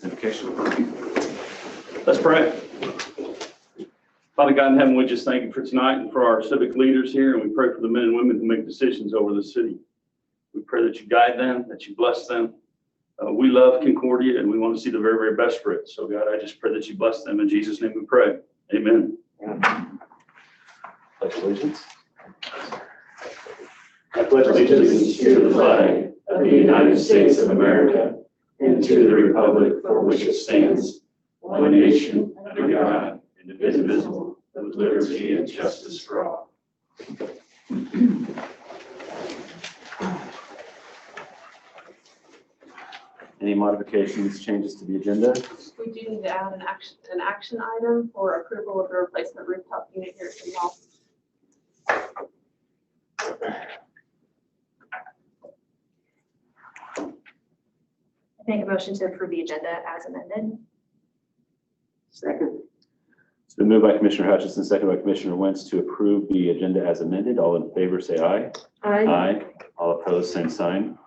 Invocation. Let's pray. Father God in heaven, we just thank you for tonight and for our civic leaders here, and we pray for the men and women who make decisions over the city. We pray that you guide them, that you bless them. We love Concordia, and we want to see the very, very best for it. So God, I just pray that you bless them. In Jesus' name we pray. Amen. Pledge allegiance. I pledge allegiance to the flag of the United States of America and to the republic for which it stands, one nation, under God, indivisible, with liberty and justice for all. Any modifications, changes to the agenda? We do need to add an action item for approval of the replacement rooftop unit here at City Hall. Make a motion to approve the agenda as amended. Second. It's been moved by Commissioner Hutchison, second by Commissioner Wentz to approve the agenda as amended. All in favor, say aye. Aye. All opposed, same sign.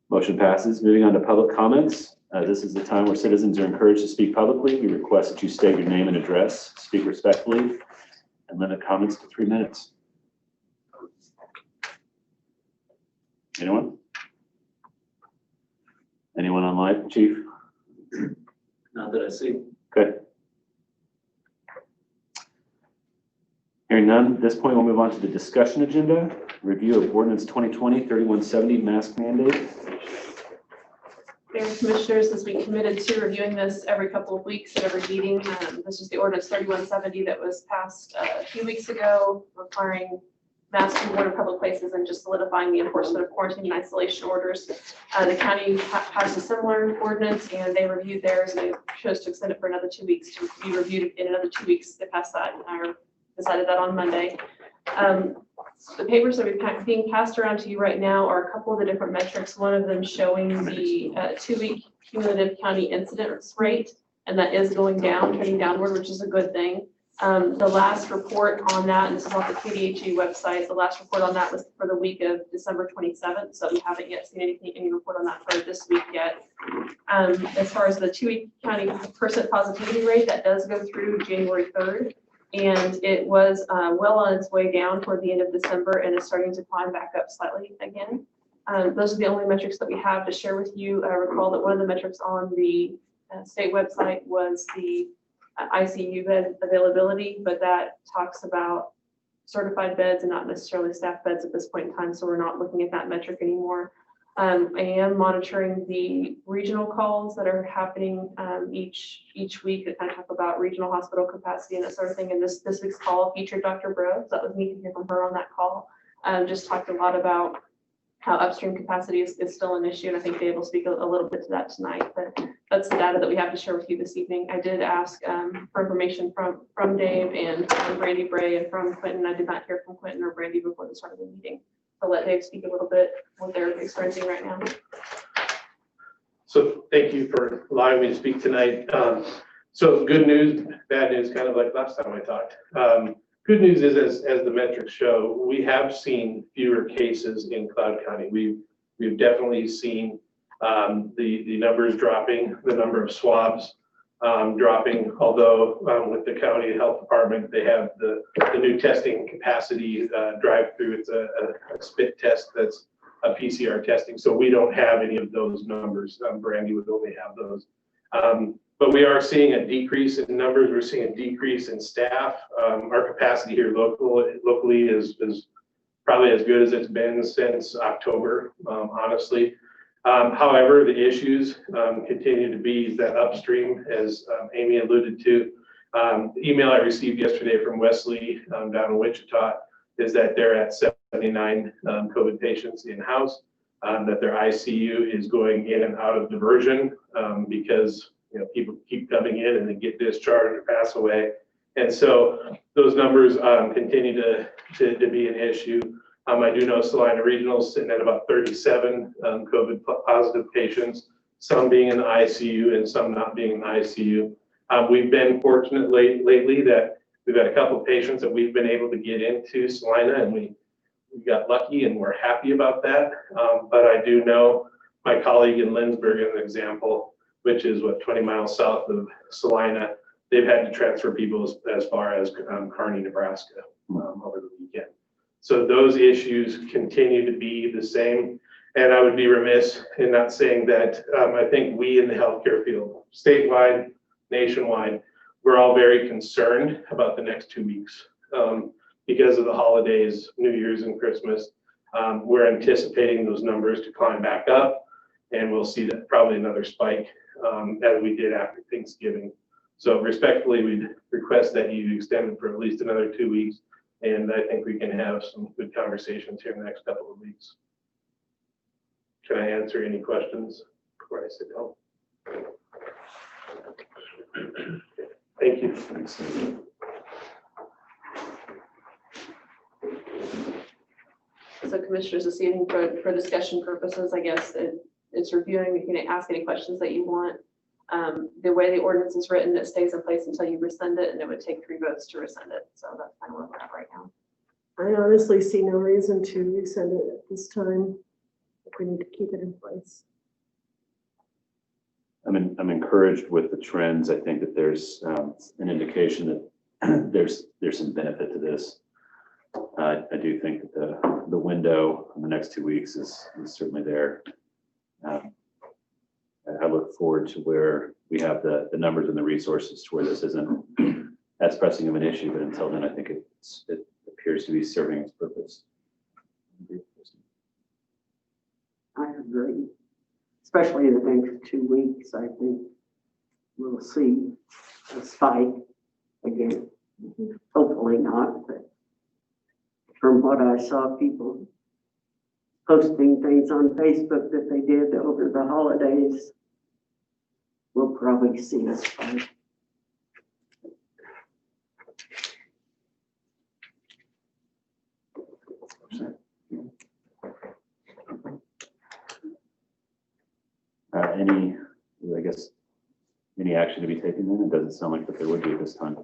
Motion passes. Moving on to public comments. This is the time where citizens are encouraged to speak publicly. We request that you state your name and address, speak respectfully, and limit comments to 3 minutes. Anyone? Anyone online, Chief? Not that I see. Okay. Hearing none, at this point we'll move on to the discussion agenda. Review of Ordinance 2020-3170 mask mandate. Mayor and Commissioners, as we committed to reviewing this every couple of weeks at every meeting, this is the ordinance 3170 that was passed a few weeks ago, requiring masks to be worn in public places and just solidifying the enforcement of quarantine and isolation orders. The county passed a similar ordinance, and they reviewed theirs, and they chose to extend it for another 2 weeks to be reviewed in another 2 weeks. They passed that, or decided that on Monday. The papers that are being passed around to you right now are a couple of the different metrics. One of them showing the 2-week cumulative county incidence rate, and that is going down, trending downward, which is a good thing. The last report on that, and this is off the KDHE website, the last report on that was for the week of December 27th, so we haven't yet seen any report on that for this week yet. As far as the 2-week county percent positivity rate, that does go through January 3rd. And it was well on its way down toward the end of December and is starting to climb back up slightly again. Those are the only metrics that we have to share with you. Recall that one of the metrics on the state website was the ICU bed availability, but that talks about certified beds and not necessarily staff beds at this point in time, so we're not looking at that metric anymore. I am monitoring the regional calls that are happening each week that kind of talk about regional hospital capacity and that sort of thing. And this week's call featured Dr. Bro, so that was neat to hear from her on that call. Just talked a lot about how upstream capacity is still an issue, and I think Dave will speak a little bit to that tonight. But that's the data that we have to share with you this evening. I did ask for information from Dave and from Brandy Bray and from Quentin. I did not hear from Quentin or Brandy before the start of the meeting. I'll let Dave speak a little bit what they're experiencing right now. So thank you for allowing me to speak tonight. So good news, bad news, kind of like last time I talked. Good news is, as the metrics show, we have seen fewer cases in Cloud County. We've definitely seen the numbers dropping, the number of swabs dropping, although with the county health department, they have the new testing capacity drive-through. It's a spit test that's a PCR testing. So we don't have any of those numbers. Brandy would only have those. But we are seeing a decrease in numbers. We're seeing a decrease in staff. Our capacity here locally is probably as good as it's been since October, honestly. However, the issues continue to be that upstream, as Amy alluded to. The email I received yesterday from Wesley down in Wichita is that they're at 79 COVID patients in-house, that their ICU is going in and out of diversion because people keep coming in and then get discharged or pass away. And so those numbers continue to be an issue. I do know Salina Regional is sitting at about 37 COVID positive patients, some being in the ICU and some not being in the ICU. We've been fortunate lately that we've had a couple of patients that we've been able to get into Salina, and we got lucky and we're happy about that. But I do know my colleague in Lindsberg, as an example, which is 20 miles south of Salina. They've had to transfer people as far as Kearney, Nebraska over the weekend. So those issues continue to be the same. And I would be remiss in not saying that I think we in the healthcare field, statewide, nationwide, we're all very concerned about the next 2 weeks because of the holidays, New Year's and Christmas. We're anticipating those numbers to climb back up, and we'll see that probably another spike as we did after Thanksgiving. So respectfully, we'd request that you extend it for at least another 2 weeks, and I think we can have some good conversations here in the next couple of weeks. Can I answer any questions before I sit down? Thank you. So commissioners, this evening for discussion purposes, I guess it's reviewing. You can ask any questions that you want. The way the ordinance is written, it stays in place until you rescind it, and it would take 3 votes to rescind it. So that's kind of where we're at right now. I honestly see no reason to rescind it at this time if we need to keep it in place. I'm encouraged with the trends. I think that there's an indication that there's some benefit to this. I do think that the window in the next 2 weeks is certainly there. I look forward to where we have the numbers and the resources to where this isn't as pressing of an issue, but until then, I think it appears to be serving its purpose. I agree, especially in the next 2 weeks. I think we'll see a spike again. Hopefully not, but from what I saw, people posting things on Facebook that they did over the holidays, we'll probably see a spike. Any action to be taken then? It doesn't sound like that there would be at this time.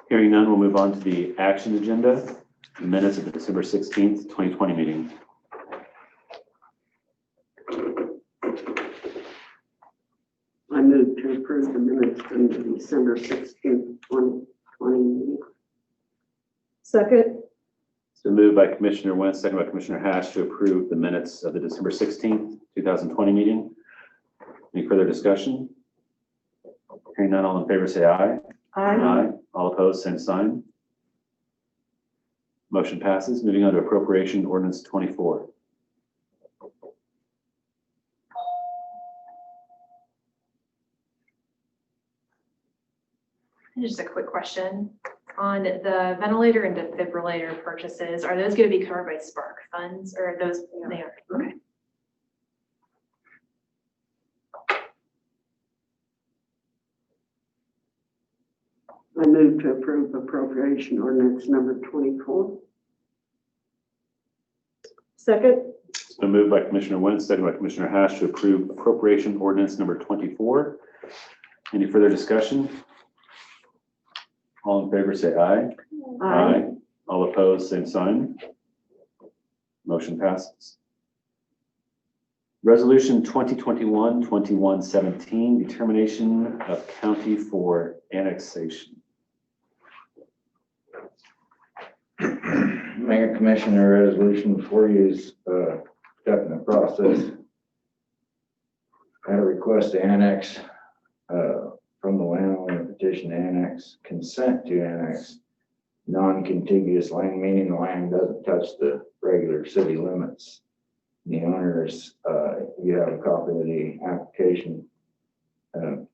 Hearing none, we'll move on to the action agenda, the minutes of the December 16th, 2020 meeting. I move to approve the minutes from the December 16th, 2020 meeting. Second, So moved by Commissioner Wentz, second by Commissioner Hash to approve the minutes of the December 16th, 2020 meeting. Any further discussion? Hearing none, all in favor say aye. aye. All opposed, same sign. Motion passes. Moving on to appropriation ordinance 24. Just a quick question on the ventilator and defibrillator purchases. Are those going to be covered by Spark funds, or are those? Yeah. They are. Okay. I move to approve appropriation ordinance number 24. Second, It's been moved by Commissioner Wentz, second by Commissioner Hash to approve appropriation ordinance number 24. Any further discussion? All in favor say aye. aye. All opposed, same sign. Motion passes. Resolution 2021-2117, determination of county for annexation. Mayor Commissioner, resolution before you is stuck in the process. I had a request to annex from the landowner, petition to annex, consent to annex non-contiguous land, meaning the land doesn't touch the regular city limits. The owners, you have a copy of the application,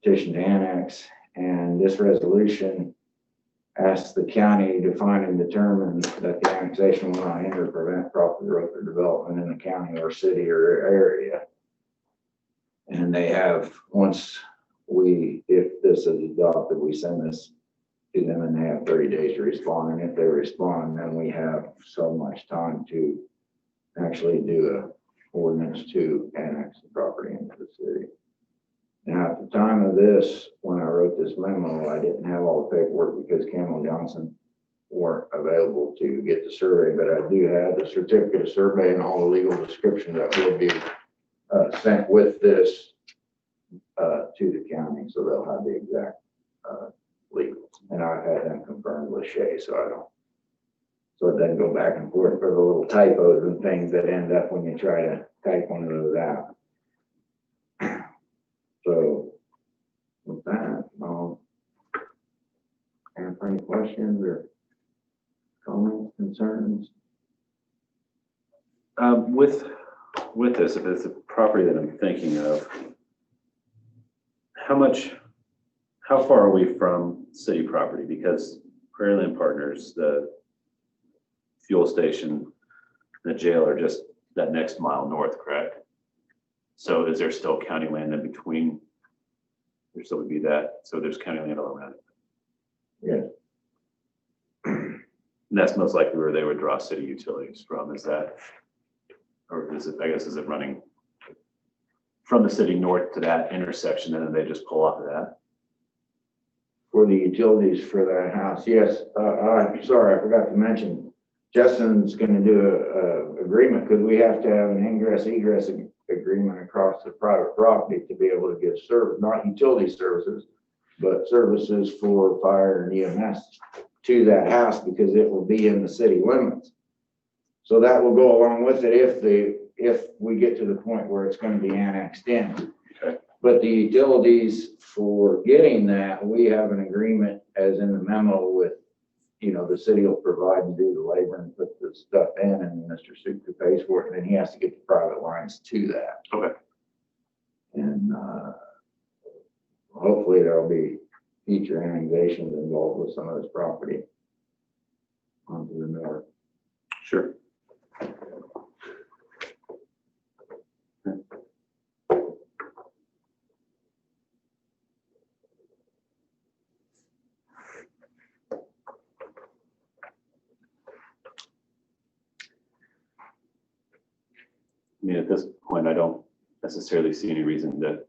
petition to annex, and this resolution asks the county to find and determine that the annexation will not hinder or prevent proper growth or development in the county or city or area. And they have, if this is adopted, we send this to them and they have 30 days to respond. And if they respond, then we have so much time to actually do a ordinance to annex the property into the city. Now, at the time of this, when I wrote this memo, I didn't have all the paperwork because Campbell Johnson weren't available to get the survey, but I do have the certificate of survey and all the legal description that will be sent with this to the county, so they'll have the exact legals. And I've had them confirmed with Shay, so it doesn't go back and forth for the little typos and things that end up when you try to type one of those out. So with that, answer any questions or comments, concerns? With this, if it's a property that I'm thinking of, how far are we from city property? Because Prairie Land Partners, the fuel station, the jail are just that next mile north, correct? So is there still county land in between? There still would be that, so there's county land all around it. Yeah. And that's most likely where they would draw city utilities from, is that? Or is it, I guess, is it running from the city north to that intersection and then they just pull off of that? For the utilities for that house, yes. I'm sorry, I forgot to mention, Justin's gonna do a agreement, because we have to have an ingress egress agreement across the private property to be able to give service, not utility services, but services for fire and EMS to that house, because it will be in the city limits. So that will go along with it if we get to the point where it's going to be annexed in. Okay. But the utilities for getting that, we have an agreement as in the memo with, the city will provide and do the labor and put the stuff in, and Mr. Sutka pays for it, and then he has to get the private lines to that. Okay. And hopefully there'll be future annexations involved with some of this property onto the north. Sure. I mean, at this point, I don't necessarily see any reason that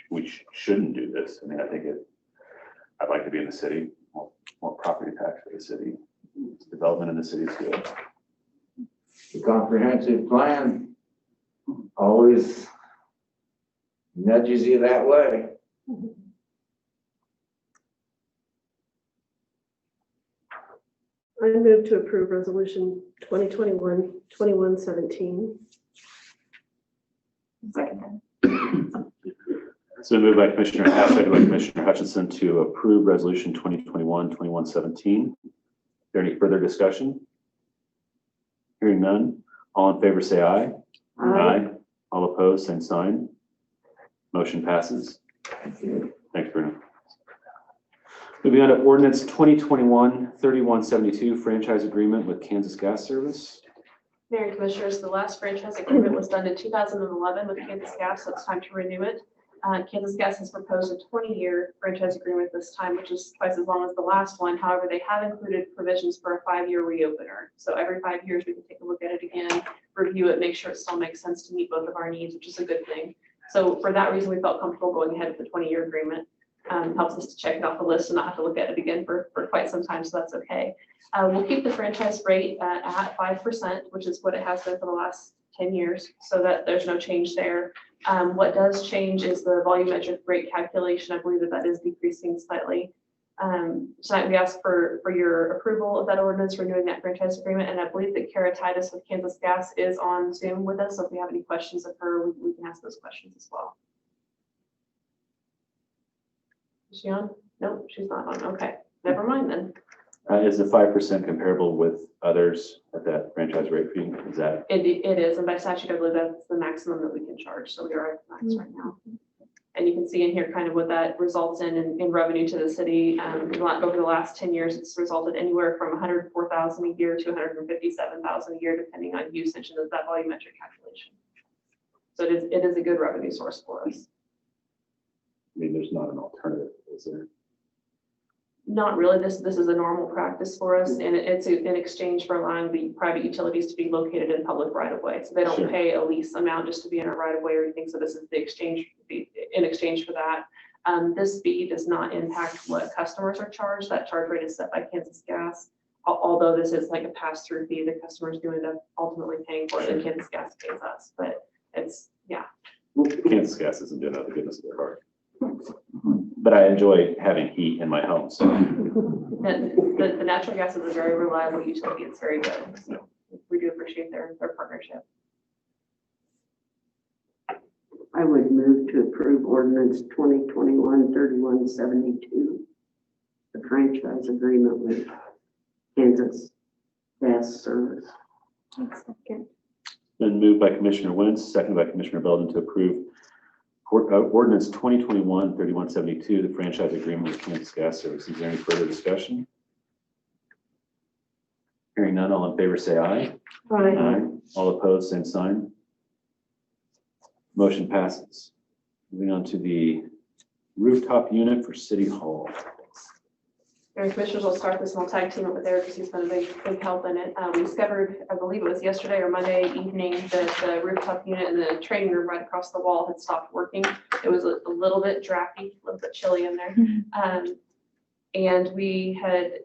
we shouldn't do this. I mean, I'd like to be in the city, more property tax for the city. Development in the city is good. The comprehensive plan always nudges you that way. I move to approve resolution 2021-2117. Second. So moved by Commissioner Hess, second by Commissioner Hutchinson to approve resolution 2021-2117. Is there any further discussion? Hearing none. All in favor, say aye. Aye. All opposed, same sign. Motion passes. Thanks, Bruno. Moving on to ordinance 2021-3172, franchise agreement with Kansas Gas Service. Mayor and Commissioners, the last franchise agreement was done in 2011 with Kansas Gas, so it's time to renew it. Kansas Gas has proposed a 20-year franchise agreement this time, which is twice as long as the last one. However, they have included provisions for a 5-year reopener. So every 5 years, we can take a look at it again, review it, make sure it still makes sense to meet both of our needs, which is a good thing. So for that reason, we felt comfortable going ahead with the 20-year agreement. Helps us to check it off the list and not have to look at it again for quite some time, so that's okay. We'll keep the franchise rate at 5%, which is what it has been for the last 10 years, so that there's no change there. What does change is the volumetric rate calculation. I believe that is decreasing slightly. Tonight we ask for your approval of that ordinance renewing that franchise agreement, and I believe that Kara Titus with Kansas Gas is on Zoom with us, so if we have any questions of her, we can ask those questions as well. Is she on? No, she's not on. Okay, never mind then. Is the 5% comparable with others at that franchise rate fee? Is that? It is, and by statute, I believe that's the maximum that we can charge, so we are at max right now. And you can see in here kind of what that results in revenue to the city. Over the last 10 years, it's resulted anywhere from $104,000 a year to $157,000 a year, depending on usage and that volumetric calculation. So it is a good revenue source for us. I mean, there's not an alternative, is there? Not really. This is a normal practice for us, and it's in exchange for allowing the private utilities to be located in public right of way. So they don't Sure. pay a lease amount just to be in a right of way or anything. So this is the exchange in exchange for that. This fee does not impact what customers are charged. That charge rate is set by Kansas Gas. Although this is like a pass-through fee, the customers do end up ultimately paying for it, and Kansas Gas pays us. But it's Kansas Gas isn't doing it out of the goodness of their heart. But I enjoy having heat in my home, so. The natural gas is a very reliable utility. It's very good. So we do appreciate their partnership. I would move to approve ordinance 2021-3172, the franchise agreement with Kansas Gas Service. Been moved by Commissioner Wentz, seconded by Commissioner Belden to approve ordinance 2021-3172, the franchise agreement with Kansas Gas Service. Is there any further discussion? Hearing none, all in favor say aye. Aye. All opposed, same sign. Motion passes. Moving on to the rooftop unit for City Hall. Mayor Commissioners, I'll start this and I'll tag team it with Eric because he's been a big help in it. We discovered, I believe it was yesterday or Monday evening, that the rooftop unit in the training room right across the wall had stopped working. It was a little bit drafty, a little bit chilly in there. And we had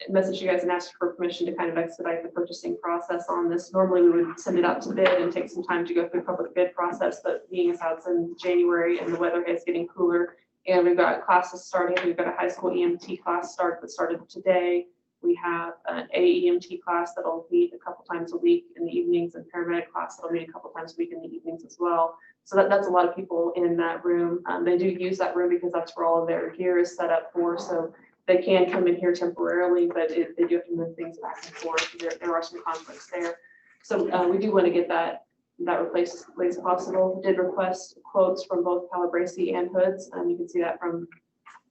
messaged you guys and asked for permission to kind of expedite the purchasing process on this. Normally, we would send it out to bid and take some time to go through public bid process, but being as how it's in January and the weather is getting cooler, and we've got classes starting. We've got a high school EMT class that started today. We have an AEMT class that'll meet a couple times a week in the evenings, and paramedic class that'll meet a couple times a week in the evenings as well. So that's a lot of people in that room. They do use that room because that's where all of their gear is set up for. So they can come in here temporarily, but they do have to move things back and forth. There are some conflicts there. So we do want to get that replaced as quickly as possible. Did request quotes from both Calabrese and Hoods. You can see that from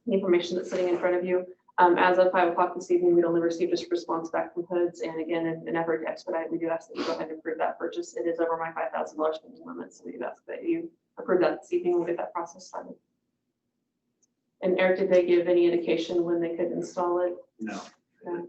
the information that's sitting in front of you. As of 5 o'clock this evening, we'd only received a response back from Hoods. And again, in an effort to expedite, we do ask that you go ahead and approve that purchase. It is over my $5,000 spending limit, so we do ask that you approve that this evening. We'll get that process started. And Eric, did they give any indication when they could install it? No. No.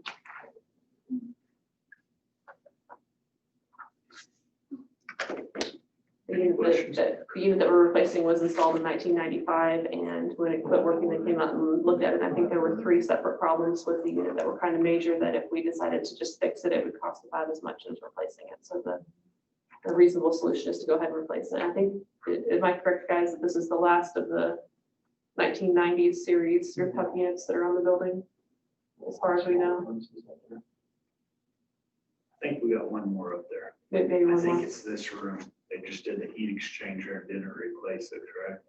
The unit that we're replacing was installed in 1995, and when it quit working, they came out and looked at it. I think there were 3 separate problems with the unit that were kind of major, that if we decided to just fix it, it would cost about as much as replacing it. So the reasonable solution is to go ahead and replace it. I think, am I correct, guys, that this is the last of the 1990s series rooftop units that are on the building, as far as we know? I think we got one more up there. Maybe I one think more. it's this room. They just did the heat exchanger and didn't replace it, correct?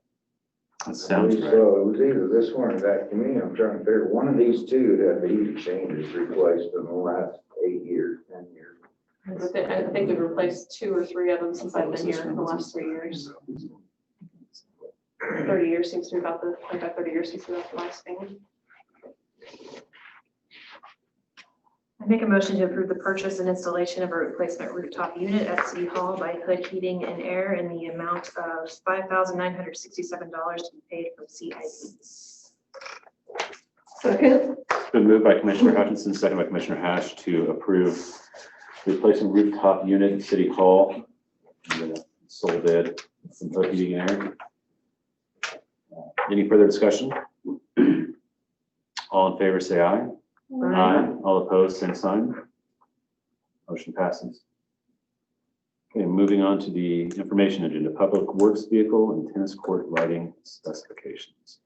That sounds right. So it was either this one or that committee. I'm trying to figure, one of these two had the heat exchangers replaced in the last 8 years, 10 years. I think we've replaced 2 or 3 of them since I've been here in the last 3 years. 30 years seems to be about 30 years seems to be about the lifespan. I make a motion to approve the purchase and installation of a replacement rooftop unit at City Hall by Hood Heating and Air in the amount of $5,967 to be paid from CIP. Second. It's been moved by Commissioner Hutchinson, seconded by Commissioner Hash to approve replacing rooftop unit at City Hall. Sole bid from Hood Heating and Air. Any further discussion? All in favor say aye. Aye. All opposed, same sign. Motion passes. Okay, moving on to the information agenda, public works vehicle and tennis court lighting specifications.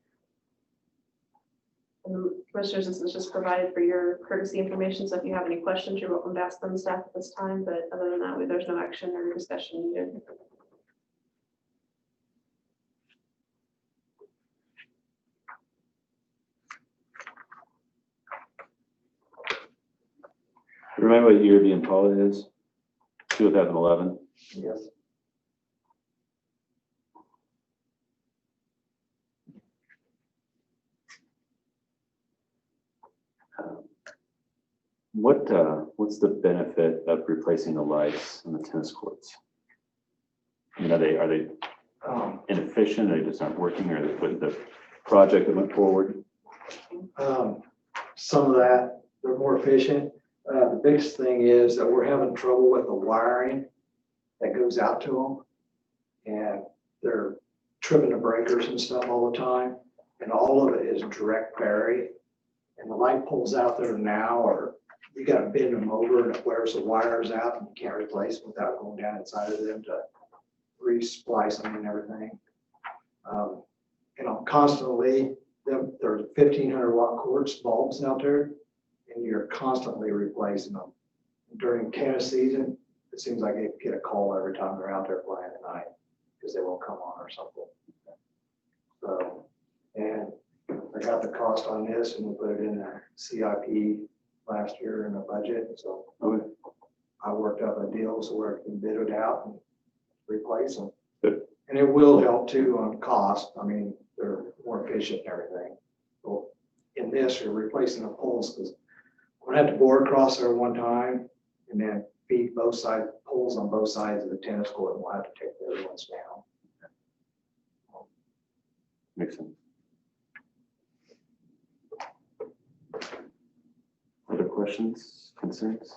Commissioners, this is just provided for your courtesy information, so if you have any questions, you're welcome to ask them staff at this time, but other than that, there's no action or discussion needed. Remember what year the Impala is? 2011. Yes. What's the benefit of replacing the lights on the tennis courts? I mean, are they inefficient? Are they just not working, or with the project that went forward? Some of that, they're more efficient. The biggest thing is that we're having trouble with the wiring that goes out to them. And they're tripping the breakers and stuff all the time. And all of it is direct bury. And the light poles out there now, or you got to bend them over and it wears the wires out and you can't replace them without going down inside of them to re-splice them and everything. You know, constantly, there's 1,500 watt quartz bulbs out there, and you're constantly replacing them. During Canada season, it seems like they get a call every time they're out there playing at night because they won't come on or something. So, and I got the cost on this and we put it in the CIP last year in the budget. So Okay. I worked up a deal so where I can bid it out and replace them. Good. And it will help too on cost. I mean, they're more efficient and everything. Well, in this, you're replacing the poles because I had to bore across there one time and then feed both side poles on both sides of the tennis court, and we'll have to take the other ones down. Makes sense. Other questions, concerns?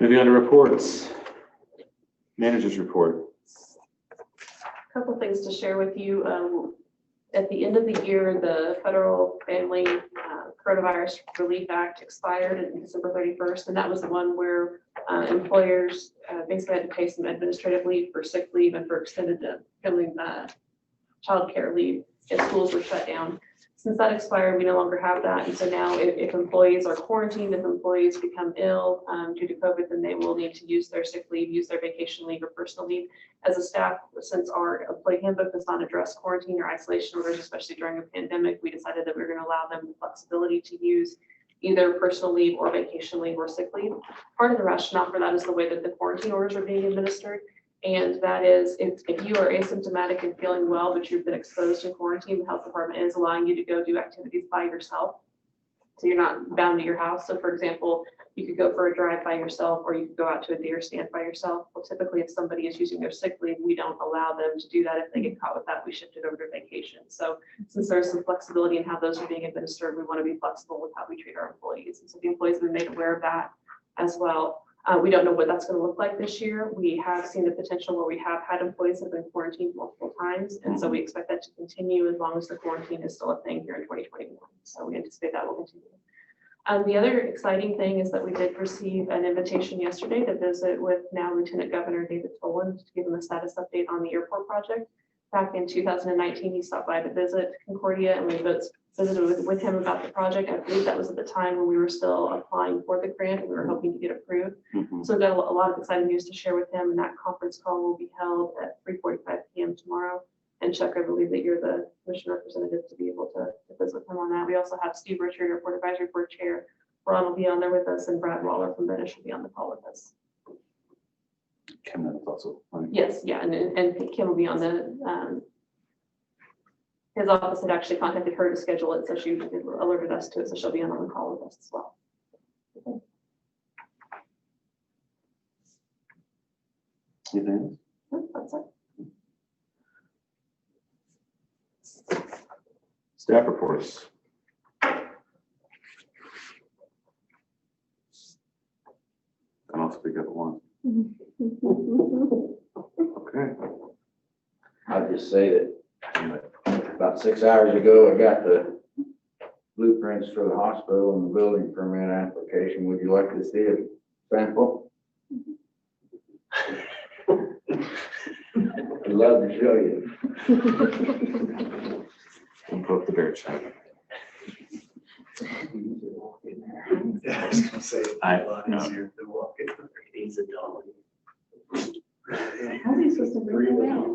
Moving on to reports. Managers report. Couple things to share with you. At the end of the year, the Federal Family Coronavirus Relief Act expired on December 31st, and that was the one where employers basically had to pay some administrative leave for sick leave and for extended family childcare leave if schools were shut down. Since that expired, we no longer have that, and so now if employees are quarantined, if employees become ill due to COVID, then they will need to use their sick leave, use their vacation leave or personal leave. As a staff, since our employee handbook does not address quarantine or isolation orders, especially during a pandemic, we decided that we were going to allow them the flexibility to use either personal leave or vacation leave or sick leave. Part of the rationale for that is the way that the quarantine orders are being administered. And that is, if you are asymptomatic and feeling well, but you've been exposed in quarantine, the health department is allowing you to go do activities by yourself. So you're not bound to your house. So for example, you could go for a drive by yourself, or you could go out to a deer stand by yourself. Well, typically if somebody is using their sick leave, we don't allow them to do that. If they get caught with that, we shift it over to vacation. So since there's some flexibility in how those are being administered, we want to be flexible with how we treat our employees. And so the employees have been made aware of that as well. We don't know what that's going to look like this year. We have seen the potential where we have had employees that have been quarantined multiple times. And so we expect that to continue as long as the quarantine is still a thing here in 2021. So we anticipate that will continue. The other exciting thing is that we did receive an invitation yesterday to visit with now Lieutenant Governor David Toland to give him a status update on the airport project. Back in 2019, he stopped by to visit Concordia, and we visited with him about the project. I believe that was at the time when we were still applying for the grant and we were hoping to get approved. So we've got a lot of exciting news to share with him, and that conference call will be held at 3:45 p.m. tomorrow. And Chuck, I believe that you're the commission representative to be able to visit with him on that. We also have Steve Richard, Airport Advisory Board Chair. Ron will be on there with us, and Brad Waller from Benish will be on the call with us. Kim is also on. Yes, yeah, and Kim will be on the, his office had actually contacted her to schedule it, so she alerted us to it, so she'll be on the call with us as well. Okay. Anything else? No, that's it. Staff reports. And I'll speak up at once. Okay. I'll just say that about 6 hours ago, I got the blueprints for the hospital and the building permit application. Would you like to see a sample? I'd love to show you. Don't poke the bear trap. Yeah, I was gonna say, it's I a lot know. easier to walk it. He's a dog. How's he supposed to bring it out?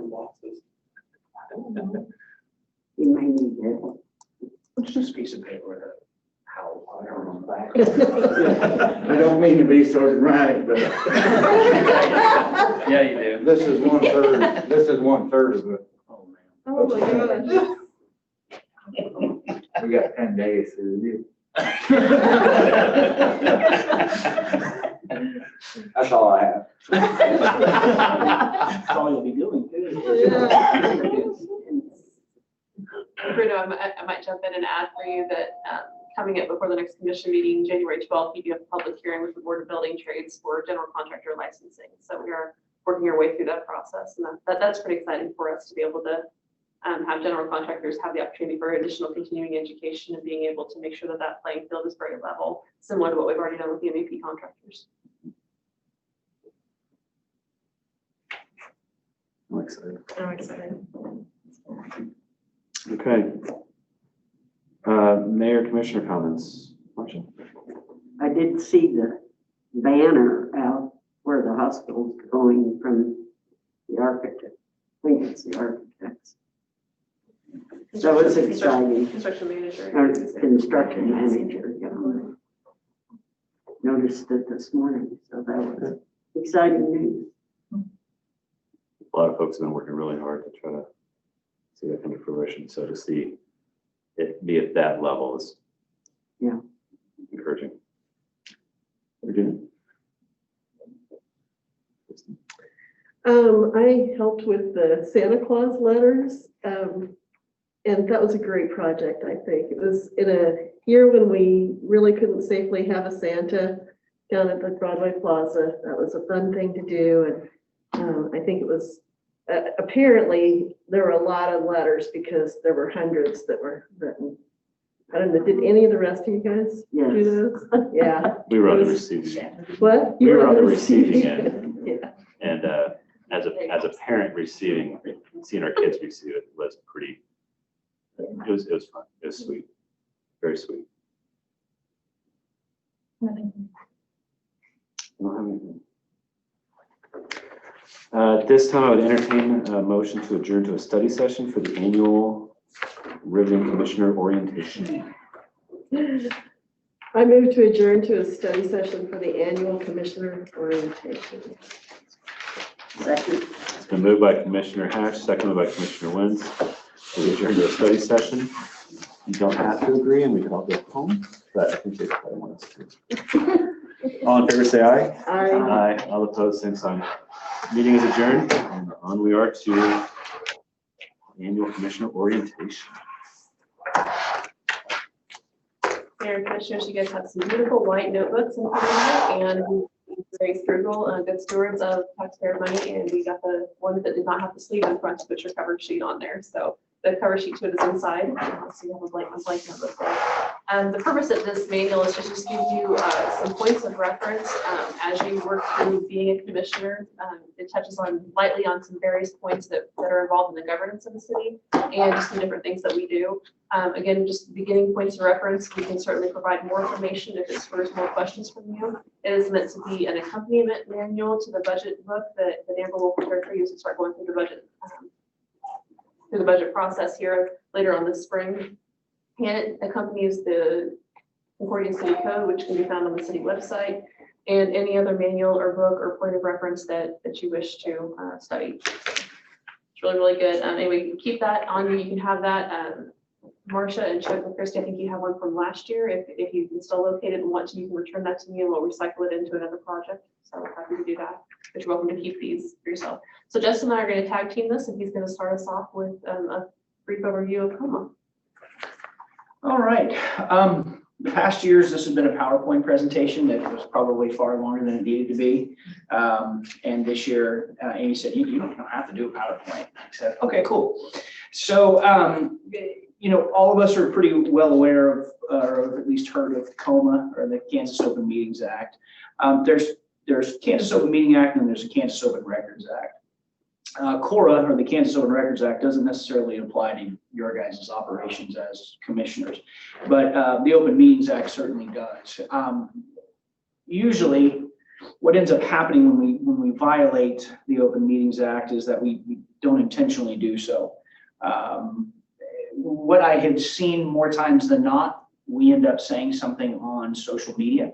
You may need it. It's just a piece of paper with a howl on the back. I don't mean to be so dramatic, but Yeah, you do. this is 1/3. This is 1/3 of it. Oh, man. Oh my gosh. We got 10 days to review. That's all I have. That's all you'll be doing, too. Bruno, I might jump in and add for you that coming up before the next commission meeting, January 12th, you do have a public hearing with the Board of Building Trades for general contractor licensing. So we are working our way through that process, and that's pretty exciting for us to be able to have general contractors have the opportunity for additional continuing education and being able to make sure that that playing field is very level, similar to what we've already done with the MVP contractors. I'm excited. I'm excited. Okay. Mayor, Commissioner comments. Marcia? I did see the banner out where the hospital's going from the architect. I think it's the architects. That was exciting. Construction manager. Or construction manager, yeah. Noticed it this morning, so that was exciting news. A lot of folks have been working really hard to try to see that come to fruition. So to see it be at that level is encouraging. Virginia? I helped with the Santa Claus letters, and that was a great project, I think. It was in a year when we really couldn't safely have a Santa down at the Broadway Plaza. That was a fun thing to do, and I think it was, apparently, there were a lot of letters because there were hundreds that were written. I don't know, did any of the rest of you guys do those? Yeah. We were on the receiving end. What? We were on the receiving end. Yeah. And as a parent seeing our kids receive it was pretty, it was fun. It was sweet. Very sweet. I don't have anything. At this time, I would entertain a motion to adjourn to a study session for the annual Riveting Commissioner Orientation. I move to adjourn to a study session for the annual Commissioner Orientation. Second. It's been moved by Commissioner Hatch, seconded by Commissioner Wentz. We adjourn to a study session. You don't have to agree, and we can all go home, but I think they probably want us to. All in favor, say aye. Aye. Aye. All opposed, same sign. Meeting is adjourned, and on we are to annual Commissioner Orientation. Mayor and Commissioners, you guys have some beautiful white notebooks in front of you, and we're very frugal, good stewards of taxpayer money, and we got the one that did not have the sleeve in front to put your cover sheet on there. So the cover sheet to it is inside. So you have a blank notebook there. The purpose of this manual is just to give you some points of reference as you work through being a commissioner. It touches on lightly on some various points that are involved in the governance of the city and just some different things that we do. Again, just beginning points of reference. We can certainly provide more information if it spurs more questions from you. It is meant to be an accompaniment manual to the budget book that Amber will prepare for you to start going through the budget process here later on this spring. And it accompanies the Concordia City Code, which can be found on the city website, and any other manual or book or point of reference that you wish to study. It's really, really good. Anyway, you can keep that on you. You can have that. Marcia and Chuck and Christy, I think you have one from last year. If you can still locate it and want to, you can return that to me and we'll recycle it into another project. So we're happy to do that. But you're welcome to keep these for yourself. So Justin and I are going to tag team this, and he's going to start us off with a brief overview of COMA. All right. The past years, this has been a PowerPoint presentation that was probably far longer than it needed to be. And this year, Amy said, you don't have to do a PowerPoint. I said, okay, cool. So, all of us are pretty well aware of, or at least heard of COMA, or the Kansas Open Meetings Act. There's Kansas Open Meeting Act, and there's the Kansas Open Records Act. KORA, or the Kansas Open Records Act, doesn't necessarily apply to your guys' operations as commissioners, but the Open Meetings Act certainly does. Usually, what ends up happening when we violate the Open Meetings Act is that we don't intentionally do so. What I have seen more times than not, we end up saying something on social media,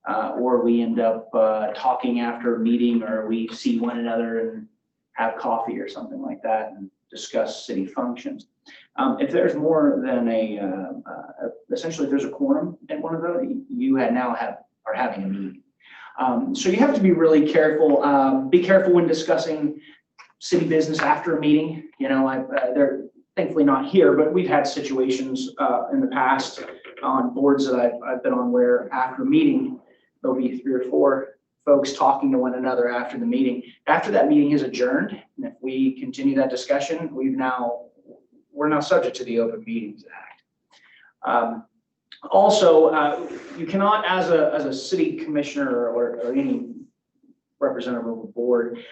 or we end up talking after a meeting, or we see one another and have coffee or something like that and discuss city functions. If there's more than essentially if there's a quorum in one of those, you are having a meeting. So you have to be really careful. Be careful when discussing city business after a meeting. They're thankfully not here, but we've had situations in the past on boards that I've been on where after a meeting, there'll be 3 or 4 folks talking to one another after the meeting. After that meeting is adjourned, and if we continue that discussion, we've now we're now subject to the Open Meetings Act. Also, you cannot, as a city commissioner or any representative of a board,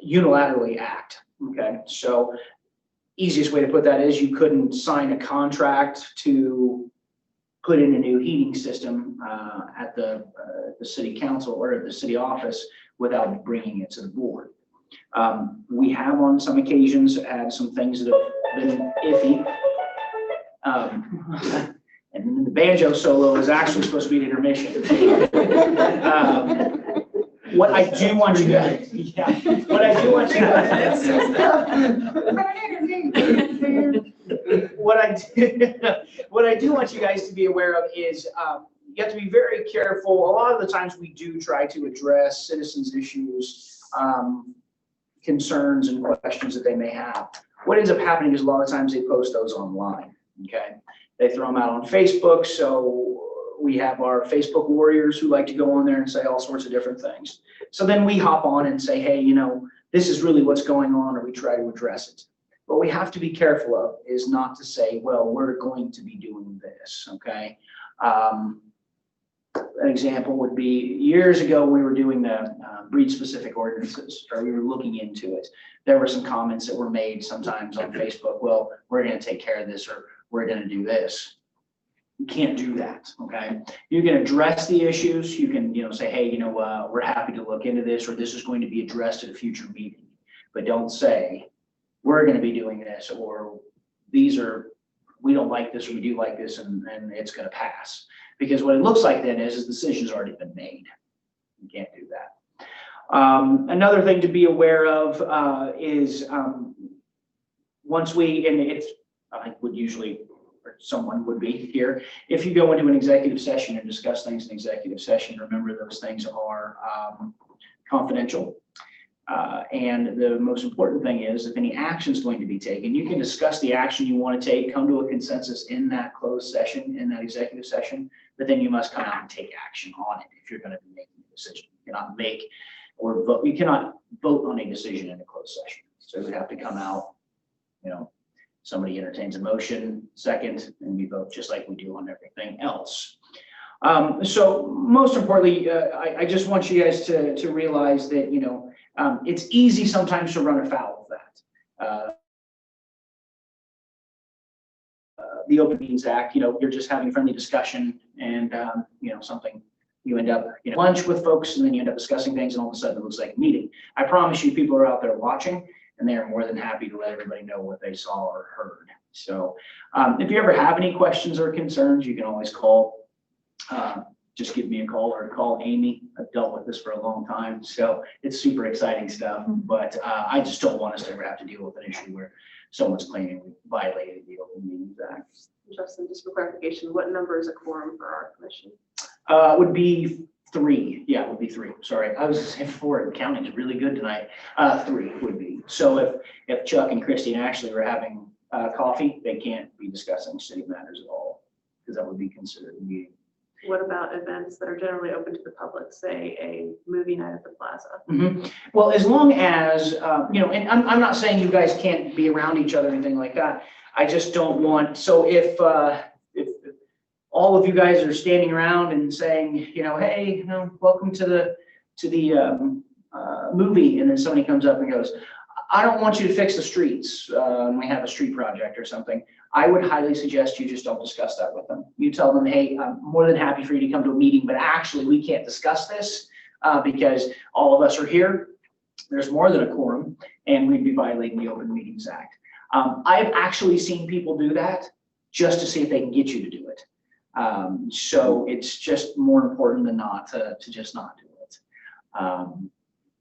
unilaterally act, okay? So easiest way to put that is you couldn't sign a contract to put in a new heating system at the city council or at the city office without bringing it to the board. We have on some occasions had some things that have been iffy. And then the banjo solo is actually supposed to be an intermission. What I do want you guys, yeah, what I do want you guys, what I do want you guys to be aware of is you have to be very careful. A lot of the times we do try to address citizens' issues, concerns and questions that they may have. What ends up happening is a lot of times they post those online, okay? They throw them out on Facebook, so we have our Facebook warriors who like to go on there and say all sorts of different things. So then we hop on and say, hey, you know, this is really what's going on, or we try to address it. What we have to be careful of is not to say, well, we're going to be doing this, okay? An example would be years ago, we were doing the breed-specific ordinances, or we were looking into it. There were some comments that were made sometimes on Facebook, well, we're going to take care of this, or we're going to do this. You can't do that, okay? You can address the issues. You can, you know, say, hey, you know, we're happy to look into this, or this is going to be addressed at a future meeting. But don't say, we're going to be doing this, or these are, we don't like this, or we do like this, and it's going to pass. Because what it looks like then is the decision's already been made. You can't do that. Another thing to be aware of is once we, and it's, I would usually, or someone would be here, if you go into an executive session and discuss things in executive session, remember those things are confidential. And the most important thing is if any action is going to be taken, you can discuss the action you want to take, come to a consensus in that closed session, in that executive session, but then you must come out and take action on it if you're going to be making a decision. You cannot make or vote, you cannot vote on a decision in a closed session. So you have to come out, you know, somebody entertains a motion, second, and we vote just like we do on everything else. So most importantly, I just want you guys to realize that, you know, it's easy sometimes to run afoul of that. The Open Meetings Act, you know, you're just having friendly discussion and, you know, something, you end up, you know, lunch with folks and then you end up discussing things and all of a sudden it looks like a meeting. I promise you people are out there watching and they are more than happy to let everybody know what they saw or heard. So if you ever have any questions or concerns, you can always call. Just give me a call or call Amy. I've dealt with this for a long time, so it's super exciting stuff. But I just don't want us to ever have to deal with an issue where someone's claiming we violated the Open Meetings Act. Justin, just for clarification, what number is a quorum for our commission? Would be 3. Yeah, it would be 3. Sorry, I was saying 4. Counting is really good tonight. 3 would be. So if Chuck and Christy and Ashley were having coffee, they can't be discussing city matters at all because that would be considered a meeting. What about events that are generally open to the public, say a movie night at the plaza? Mm-hmm. Well, as long as, you know, and I'm not saying you guys can't be around each other or anything like that. I just don't want, so if all of you guys are standing around and saying, you know, hey, you know, welcome to the movie, and then somebody comes up and goes, I don't want you to fix the streets, and we have a street project or something. I would highly suggest you just don't discuss that with them. You tell them, hey, I'm more than happy for you to come to a meeting, but actually we can't discuss this because all of us are here. There's more than a quorum and we'd be violating the Open Meetings Act. I've actually seen people do that just to see if they can get you to do it. So it's just more important than not to just not do it.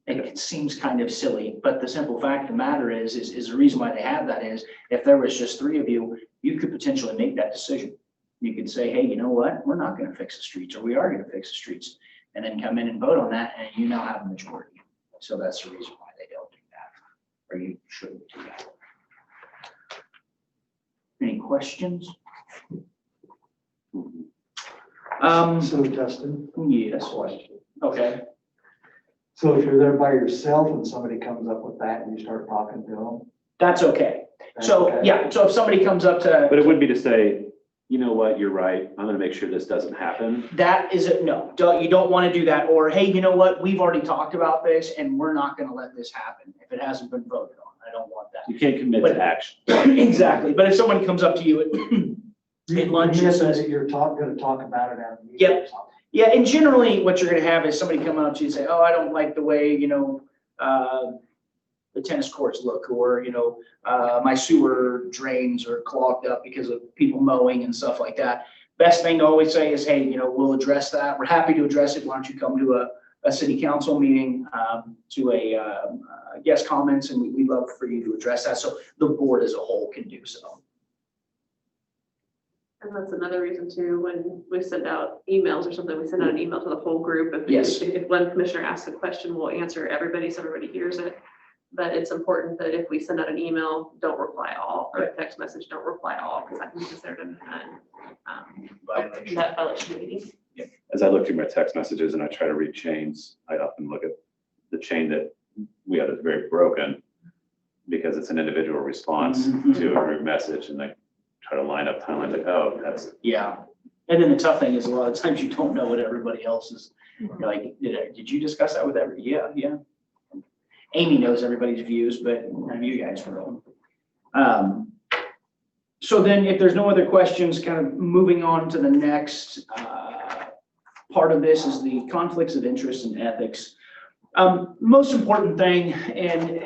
It seems kind of silly, but the simple fact of the matter is the reason why they have that is if there was just 3 of you, you could potentially make that decision. You could say, hey, you know what? We're not going to fix the streets, or we are going to fix the streets, and then come in and vote on that, and you now have a majority. So that's the reason why they don't do that, or you shouldn't do that. Any questions? So Justin, Yes. question. Okay. So if you're there by yourself and somebody comes up with that and you start talking to them, That's okay. So, Okay. yeah, so if somebody comes up to. But it would be to say, you know what, you're right, I'm gonna make sure this doesn't happen. That is, no, you don't want to do that. Or, hey, you know what, we've already talked about this and we're not going to let this happen if it hasn't been voted on. I don't want that. You can't commit But- to action. Exactly. But if someone comes up to you at lunch and says, You're gonna talk about it at a meeting Yep. or something. yeah, and generally what you're going to have is somebody come up to you and say, oh, I don't like the way, the tennis courts look, or, my sewer drains are clogged up because of people mowing and stuff like that. Best thing to always say is, hey, we'll address that. We're happy to address it. Why don't you come to a city council meeting, to a guest comments, and we'd love for you to address that. So the board as a whole can do so. And that's another reason too, when we send out emails or something, we send out an email to the whole group. Yes. If one commissioner asks a question, we'll answer everybody so everybody hears it. But it's important that if we send out an email, don't reply all, or a text message, don't reply all, because that can be considered that violation meeting. As I look through my text messages and I try to read chains, I often look at the chain that we have is very broken because it's an individual response to a group message, and I try to line up timelines like, oh, that's. Yeah. And then the tough thing is a lot of times you don't know what everybody else is. You're like, did you discuss that with everybody? Yeah. Amy knows everybody's views, but none of you guys will. So then if there's no other questions, kind of moving on to the next part of this is the conflicts of interest and ethics. Most important thing, and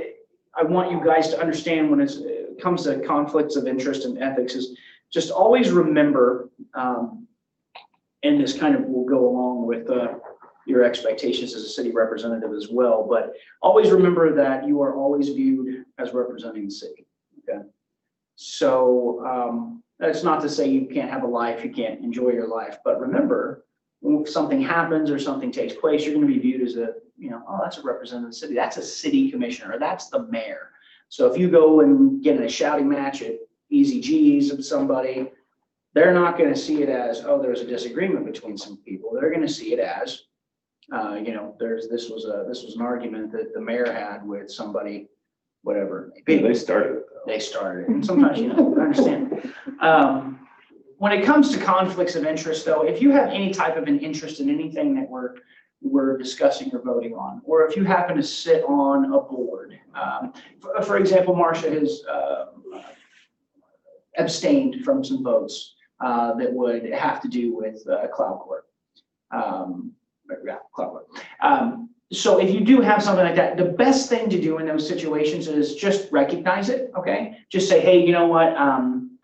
I want you guys to understand when it comes to conflicts of interest and ethics, is just always remember, and this kind of will go along with your expectations as a city representative as well, but always remember that you are always viewed as representing the city, okay? So that's not to say you can't have a life, you can't enjoy your life, but remember, when something happens or something takes place, you're gonna be viewed as oh, that's a representative of the city, that's a city commissioner, or that's the mayor. So if you go and get in a shouting match at Easy G's with somebody, they're not gonna see it as, oh, there's a disagreement between some people. They're gonna see it as, this was an argument that the mayor had with somebody, whatever. They started it though. They started it, and sometimes, I understand. When it comes to conflicts of interest, though, if you have any type of an interest in anything that we're discussing or voting on, or if you happen to sit on a board, for example, Marcia has abstained from some votes that would have to do with Cloud Court. So if you do have something like that, the best thing to do in those situations is just recognize it, okay? Just say, hey, you know what,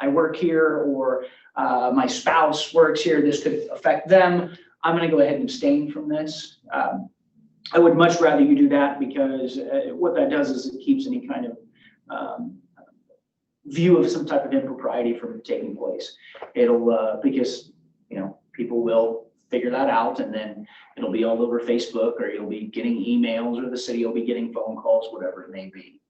I work here, or my spouse works here, this could affect them. I'm gonna go ahead and abstain from this. I would much rather you do that, because what that does is it keeps any kind of view of some type of impropriety from taking place. It'll, because, people will figure that out, and then it'll be all over Facebook, or you'll be getting emails, or the city will be getting phone calls, whatever it may be.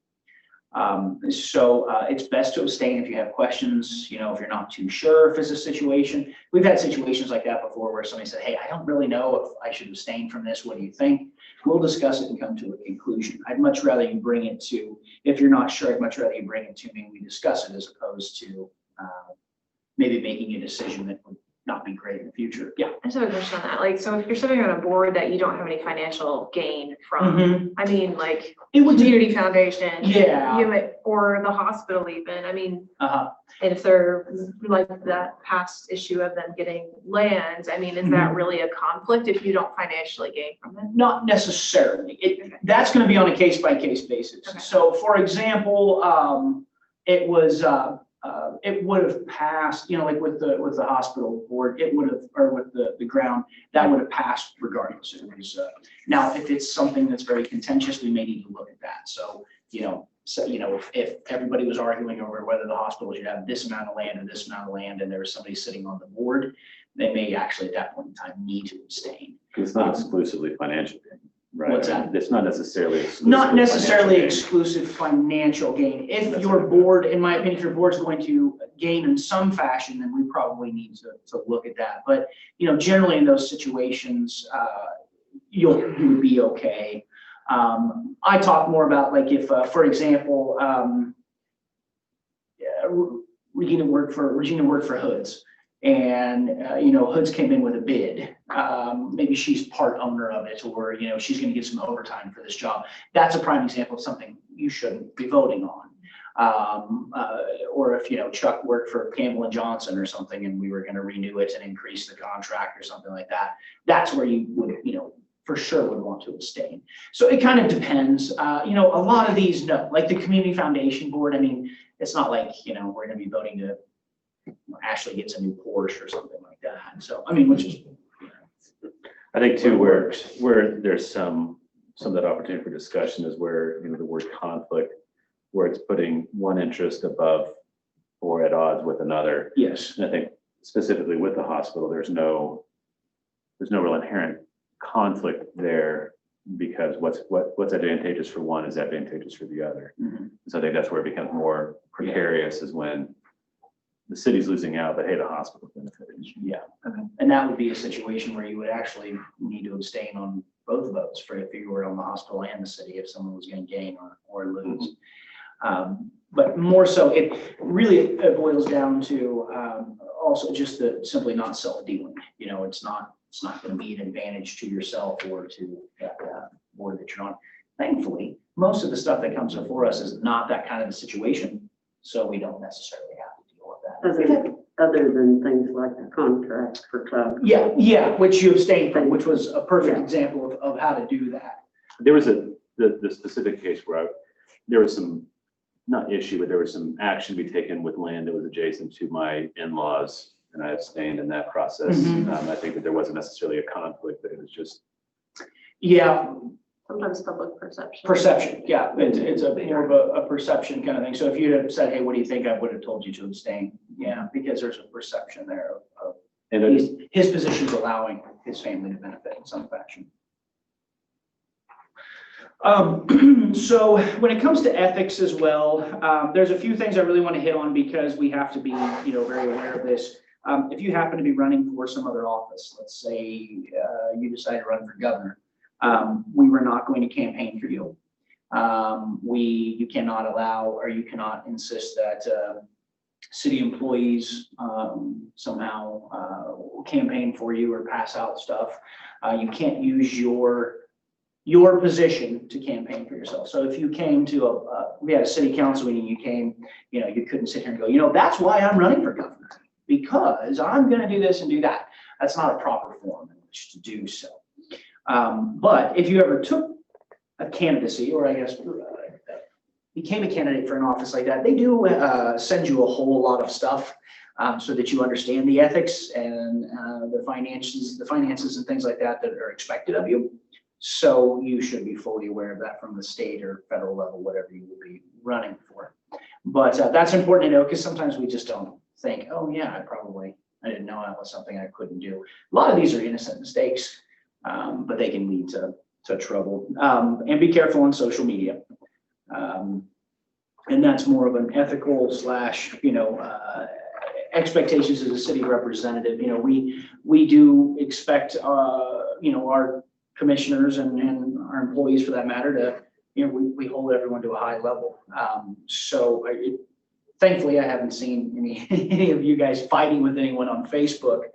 So it's best to abstain if you have questions, if you're not too sure if it's a situation. We've had situations like that before where somebody said, hey, I don't really know if I should abstain from this. What do you think? We'll discuss it and come to a conclusion. I'd much rather you bring it to, if you're not sure, I'd much rather you bring it to me and we discuss it, as opposed to maybe making a decision that would not be great in the future. Yeah. I just have a question on that. Like, so if you're sitting on a board that you don't have any financial gain from, I mean, like It would community foundation, Yeah. or the hospital even, I mean, Uh-huh. and if they're like that past issue of them getting lands, I mean, is that really a conflict if you don't financially gain from it? Not necessarily. That's going to be on a case-by-case basis. Okay. So, for example, it was it would have passed, like with the hospital board, it would have, or with the ground, that would have passed regardless. It was, now, if it's something that's very contentious, we may need to look at that. So, if everybody was arguing over whether the hospital should have this amount of land or this amount of land, and there was somebody sitting on the board, they may actually at that point in time need to abstain. It's not exclusively financial gain, right? What's that? It's not necessarily exclusive. Not necessarily financial gain. exclusive financial gain. If That's your okay. board, in my opinion, if your board's going to gain in some fashion, then we probably need to look at that. But, generally in those situations, you would be okay. I talk more about, like, if, for example, Regina worked for Hoods. And, Hoods came in with a bid. Maybe she's part owner of it, or, she's gonna get some overtime for this job. That's a prime example of something you shouldn't be voting on. Or if, Chuck worked for Campbell and Johnson or something, and we were gonna renew it and increase the contract or something like that, that's where you would, for sure would want to abstain. So it kind of depends. A lot of these, no, like the Community Foundation Board, I mean, it's not like, we're gonna be voting to, Ashley gets a new Porsche or something like that. So, I mean, which is. I think too, where there's some of that opportunity for discussion is where, the word conflict, where it's putting one interest above or at odds with another. Yes. And I think specifically with the hospital, there's no real inherent conflict there, because what's advantageous for one is advantageous for the other. Mm-hmm. So I think that's where it becomes more precarious, is when the city's losing out, but hey, the hospital's benefiting. Yeah. Okay. And that would be a situation where you would actually need to abstain on both votes for if you were on the hospital and the city, if someone was going to gain or lose. But more so, it really boils down to also just the simply not self-dealing. It's not going to be an advantage to yourself or to that board that you're on. Thankfully, most of the stuff that comes before us is not that kind of a situation, so we don't necessarily have to deal with that. Other than things like the contract for clubs. Yeah, which you abstained from, which was a perfect example of how to do that. There was the specific case where there was some, not issue, but there was some action to be taken with land that was adjacent to my in-laws, and I abstained in that process. Mhm. I think that there wasn't necessarily a conflict, but it was just. Yeah. Sometimes public perception. Perception, yeah, it's a more of a perception kind of thing. So if you'd have said, hey, what do you think, I would have told you to abstain. Yeah, because there's a perception there of And his position's allowing his family to benefit in some fashion. So when it comes to ethics as well, there's a few things I really want to hit on, because we have to be, very aware of this. If you happen to be running for some other office, let's say you decide to run for governor, we were not going to campaign for you. You cannot allow, or you cannot insist that city employees somehow campaign for you or pass out stuff. You can't use your position to campaign for yourself. So if you came to we had a city council meeting, you came, you couldn't sit here and go, that's why I'm running for governor, because I'm going to do this and do that. That's not a proper forum in which to do so. But if you ever took a candidacy, or I guess became a candidate for an office like that, they do send you a whole lot of stuff so that you understand the ethics and the finances and things like that are expected of you. So you should be fully aware of that from the state or federal level, whatever you will be running for. But that's important to know, because sometimes we just don't think, oh yeah, I didn't know that was something I couldn't do. A lot of these are innocent mistakes, but they can lead to trouble. And be careful on social media. And that's more of an ethical / expectations as a city representative. We do expect, our commissioners and our employees, for that matter, to, we hold everyone to a high level. Thankfully, I haven't seen any of you guys fighting with anyone on Facebook.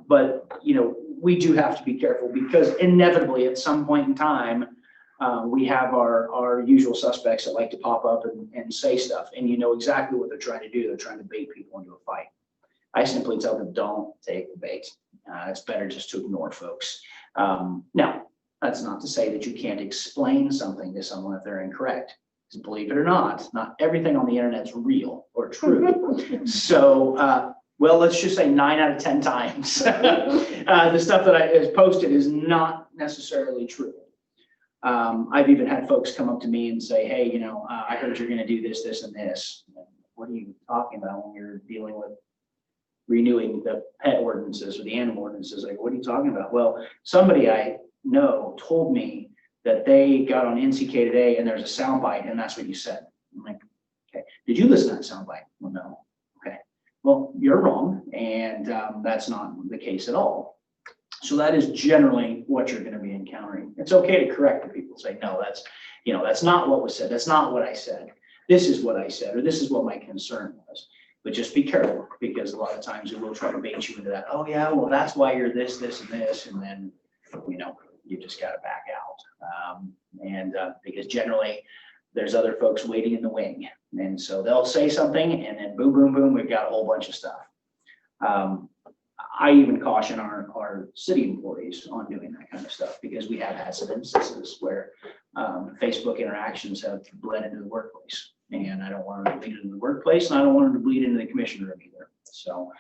But, we do have to be careful, because inevitably at some point in time, we have our usual suspects that like to pop up and say stuff, and you know exactly what they're trying to do. They're trying to bait people into a fight. I simply tell them, don't take the bait. It's better just to ignore folks. Now, that's not to say that you can't explain something to someone if they're incorrect. Because believe it or not everything on the internet's real or true. So, well, let's just say 9 out of 10 times the stuff that is posted is not necessarily true. I've even had folks come up to me and say, hey, I heard you're going to do this, this, and this. What are you talking about when you're dealing with renewing the pet ordinances or the animal ordinances? Like, what are you talking about? Well, somebody I know told me that they got on NCK today and there's a soundbite, and that's what you said. I'm like, okay, did you listen to that soundbite? Well, no. Okay, well, you're wrong, and that's not the case at all. So that is generally what you're going to be encountering. It's okay to correct the people, say, no, that's not what was said. That's not what I said. this is what I said, or this is what my concern was. But just be careful, because a lot of times it will try to bait you into that, oh yeah, well, that's why you're this, this, and this, and then, you know, you just gotta back out. Because generally, there's other folks waiting in the wing, and so they'll say something, and then boom, boom, boom, we've got a whole bunch of stuff. I even caution our city employees on doing that kind of stuff, because we have had some instances where Facebook interactions have bled into the workplace, and I don't want them to bleed into the workplace, and I don't want them to bleed into the commission room either. So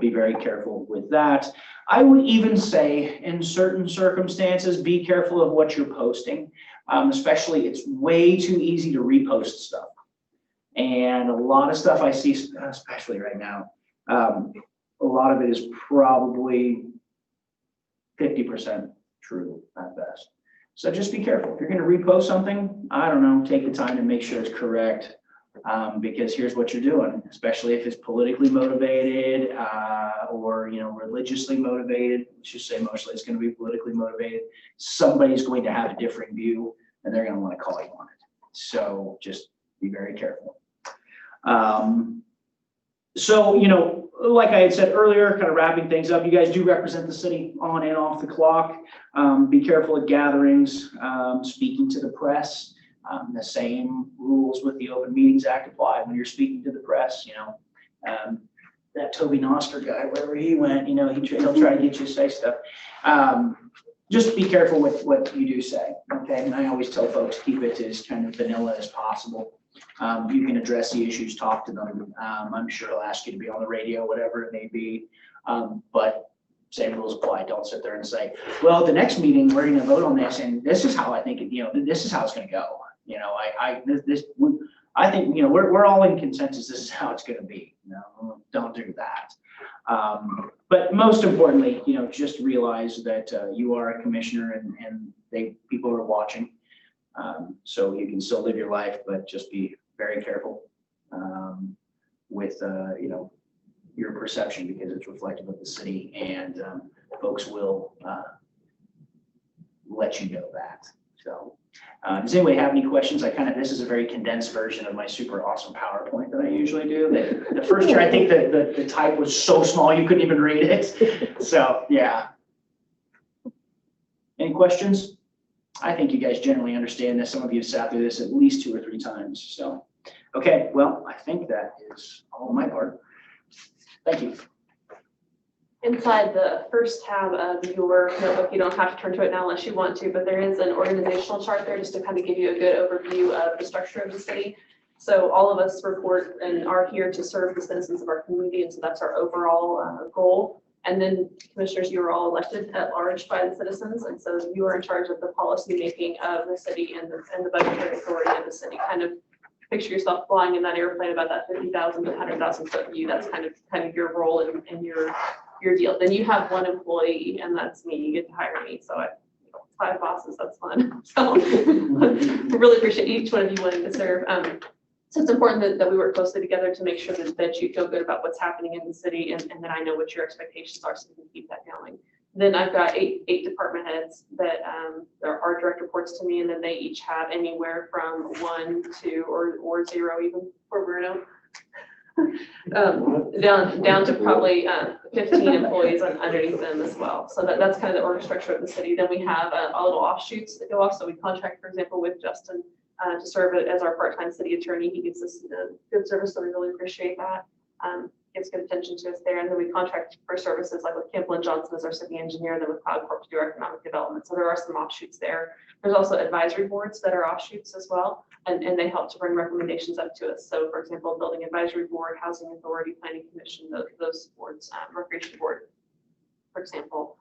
be very careful with that. I would even say, in certain circumstances, be careful of what you're posting. Especially, it's way too easy to repost stuff. And a lot of stuff I see, especially right now, a lot of it is probably 50% true at best. So just be careful. If you're going to repost something, I don't know, take the time to make sure it's correct. Because here's what you're doing, especially if it's politically motivated or, you know, religiously motivated. Let's just say mostly it's going to be politically motivated. Somebody's going to have a different view, and they're going to want to call you on it. So just be very careful. So, you know, like I had said earlier, kind of wrapping things up, you guys do represent the city on and off the clock. Be careful at gatherings, speaking to the press. The same rules with the Open Meetings Act apply when you're speaking to the press. You know, that Toby Noster guy, wherever he went, you know, he'll try to get you to say stuff. Just be careful with what you do say, okay? And I always tell folks, keep it as kind of vanilla as possible. You can address the issues, talk to them. I'm sure he'll ask you to be on the radio, whatever it may be. But same rules apply. Don't sit there and say, well, the next meeting, we're going to vote on this, and this is how I think it, you know, this is how it's going to go. You know, I think, you know, we're all in consensus. This is how it's going to be. You know, don't do that. But most importantly, you know, just realize that you are a commissioner, and people are watching. So you can still live your life, but just be very careful with, you know, your perception, because it's reflective of the city, and folks will let you know that. So does anybody have any questions? This is a very condensed version of my super awesome PowerPoint that I usually do. The first year, I think that the type was so small you couldn't even read it. So yeah. Any questions? I think you guys generally understand this. Some of you have sat through this at least 2 or 3 times. So, okay, well, I think that is all on my part. Thank you. Inside the first tab of your notebook, you don't have to turn to it now unless you want to, but there is an organizational chart there just to kind of give you a good overview of the structure of the city. So all of us report and are here to serve the citizens of our community, and so that's our overall goal. And then commissioners, you are all elected at large by the citizens, and so you are in charge of the policy making of the city and the budgetary authority of the city. Kind of picture yourself flying in that airplane about that 50,000 to 100,000 foot view. That's kind of your role in your deal. Then you have one employee, and that's me. You get to hire me. So 5 bosses, that's fun. So I really appreciate each one of you wanting to serve. So it's important that we work closely together to make sure that you feel good about what's happening in the city, and that I know what your expectations are, so we can keep that going. Then I've got eight department heads that are direct reports to me, and then they each have anywhere from 1, 2, or 0 even for Bruno. Down to probably 15 employees underneath them as well. So that's kind of the org structure of the city. Then we have all little offshoots that go off. So we contract, for example, with Justin to serve as our part-time city attorney. He gives us good service, so we really appreciate that. Gives good attention to us there. And then we contract for services like with Campbell & Johnson as our city engineer, and then with Cloud Corp to do our economic development. So there are some offshoots there. There's also advisory boards that are offshoots as well, and they help to bring recommendations up to us. So for example, Building Advisory Board, Housing Authority, Planning Commission, those boards, Recreation Board, for example.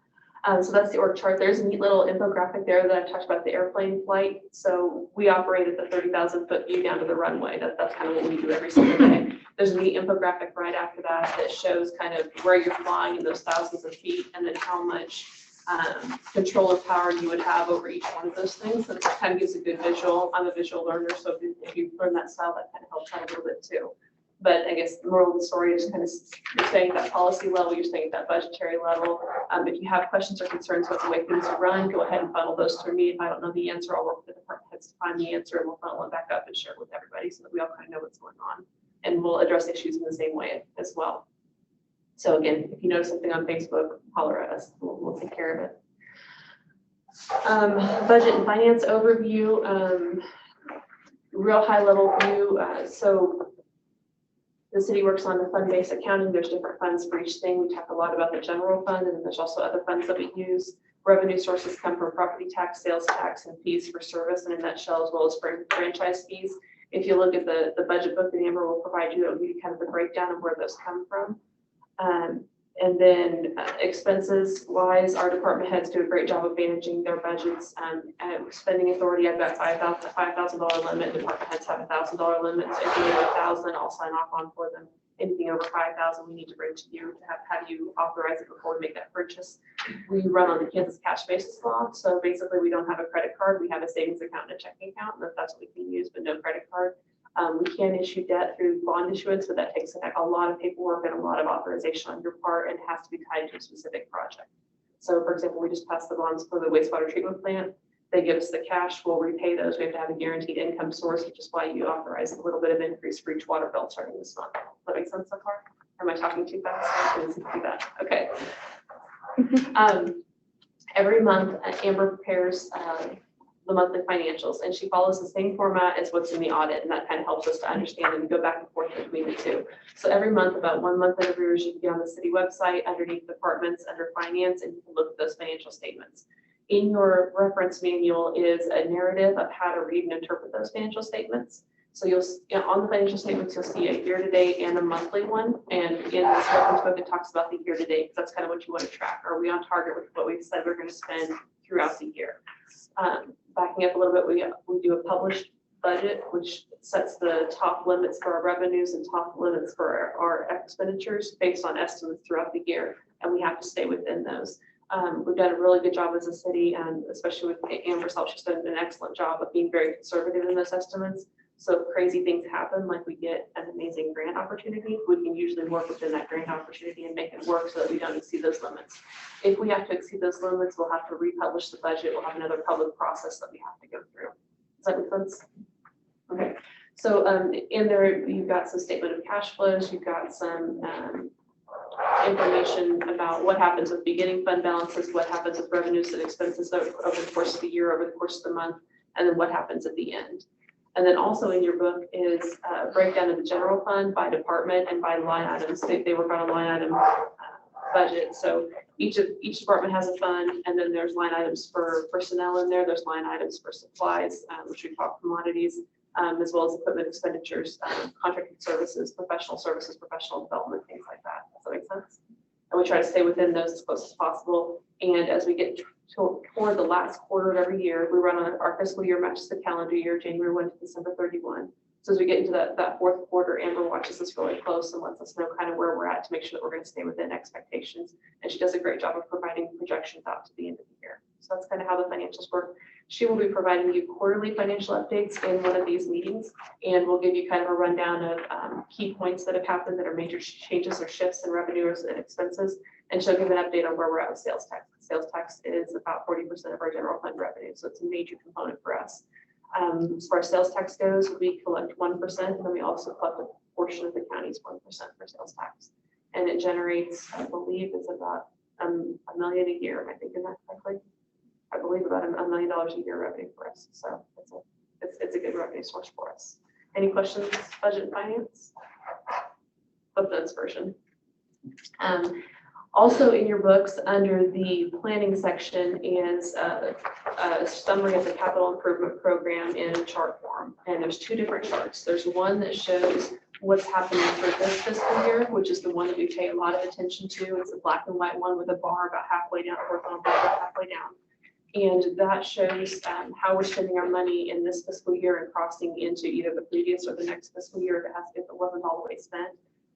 So that's the org chart. There's a neat little infographic there that I've talked about the airplane flight. So we operate at the 30,000 foot view down to the runway. That's kind of what we do every single day. There's a neat infographic right after that shows kind of where you're flying in those thousands of feet, and then how much control or power you would have over each one of those things. So it kind of gives a good visual. I'm a visual learner, so if you learn that style, that kind of helps out a little bit too. But I guess the moral of the story is kind of you're staying at that policy level, you're staying at that budgetary level. If you have questions or concerns about the way things are run, go ahead and funnel those through me. If I don't know the answer, I'll work with the department to find the answer, and we'll funnel it back up and share it with everybody so that we all kind of know what's going on. And we'll address issues in the same way as well. So again, if you notice something on Facebook, holler at us. We'll take care of it. Budget and finance overview, real high level view. So the city works on the fund-based accounting. There's different funds for each thing. We talk a lot about the general fund, and then there's also other funds that we use. Revenue sources come from property tax, sales tax, and fees for service in a nutshell, as well as franchise fees. If you look at the budget book that Amber will provide you, it'll give you kind of the breakdown of where those come from. And then expenses wise, our department heads do a great job of managing their budgets. Spending authority, I've got $5,000 limit. Department heads have $1,000 limit. So if you need 1,000, I'll sign off on for them. Anything over 5,000, we need to bring to you to have you authorize it before we make that purchase. We run on the Kansas cash basis law. So basically we don't have a credit card. We have a savings account and a checking account, and that's what we can use, but no credit card. We can issue debt through bond issuance, but that takes a lot of paperwork and a lot of authorization on your part, and has to be tied to a specific project. So for example, we just passed the bonds for the wastewater treatment plant. They give us the cash, we'll repay those. We have to have a guaranteed income source, which is why you authorize a little bit of increase for each water bill starting this month. Does that make sense so far? Am I talking too fast? I didn't do that. Okay. Every month, Amber prepares the monthly financials, and she follows the same format as what's in the audit, and that kind of helps us to understand and go back and forth between the two. So every month, about 1 month in arrears, you can get on the city website underneath departments under finance, and you can look at those financial statements. In your reference manual is a narrative of how to read and interpret those financial statements. So on the financial statements, you'll see a year-to-date and a monthly one. And in this reference book, it talks about the year-to-date, because that's kind of what you want to track. Are we on target with what we've said we're going to spend throughout the year? Backing up a little bit, we do a published budget, which sets the top limits for our revenues and top limits for our expenditures based on estimates throughout the year, and we have to stay within those. We've done a really good job as a city, and especially with Amber's help, she's done an excellent job of being very conservative in those estimates. So if crazy things happen, like we get an amazing grant opportunity, we can usually work within that grant opportunity and make it work so that we don't exceed those limits. If we have to exceed those limits, we'll have to republish the budget. We'll have another public process that we have to go through. Does that make sense? Okay. So in there, you've got some statement of cash flows. You've got some information about what happens with beginning fund balances, what happens with revenues and expenses over the course of the year, over the course of the month, and then what happens at the end. And then also in your book is a breakdown of the general fund by department and by line items. They work on a line item budget. So each department has a fund, and then there's line items for personnel in there. There's line items for supplies, which we call commodities, as well as equipment expenditures, contracted services, professional development, things like that. Does that make sense? And we try to stay within those as close as possible. And as we get toward the last quarter of every year, we run on our fiscal year matches the calendar year, January 1 to December 31. So as we get into that fourth quarter, Amber watches us really close and lets us know kind of where we're at to make sure that we're going to stay within expectations. And she does a great job of providing projections out to the end of the year. So that's kind of how the financials work. She will be providing you quarterly financial updates in one of these meetings, and we'll give you kind of a rundown of key points that have happened that are major changes or shifts in revenues and expenses. And she'll give an update on where we're at with sales tax. Sales tax is about 40% of our general fund revenue, so it's a major component for us. As far as sales tax goes, we collect 1%, and then we also collect a portion of the county's 1% for sales tax. And it generates, I believe, it's about $1 million a year. Am I thinking that correctly? I believe about $1 million a year revenue for us. So it's a good revenue source for us. Any questions, budget and finance? Of this version. Also in your books, under the planning section, is a summary of the capital improvement program in chart form. And there's two different charts. There's one that shows what's happening for this fiscal year, which is the one that we pay a lot of attention to. It's a black and white one with a bar about halfway down, a horizontal bar about halfway down. And that shows how we're spending our money in this fiscal year and crossing into either the previous or the next fiscal year if it wasn't all the way spent.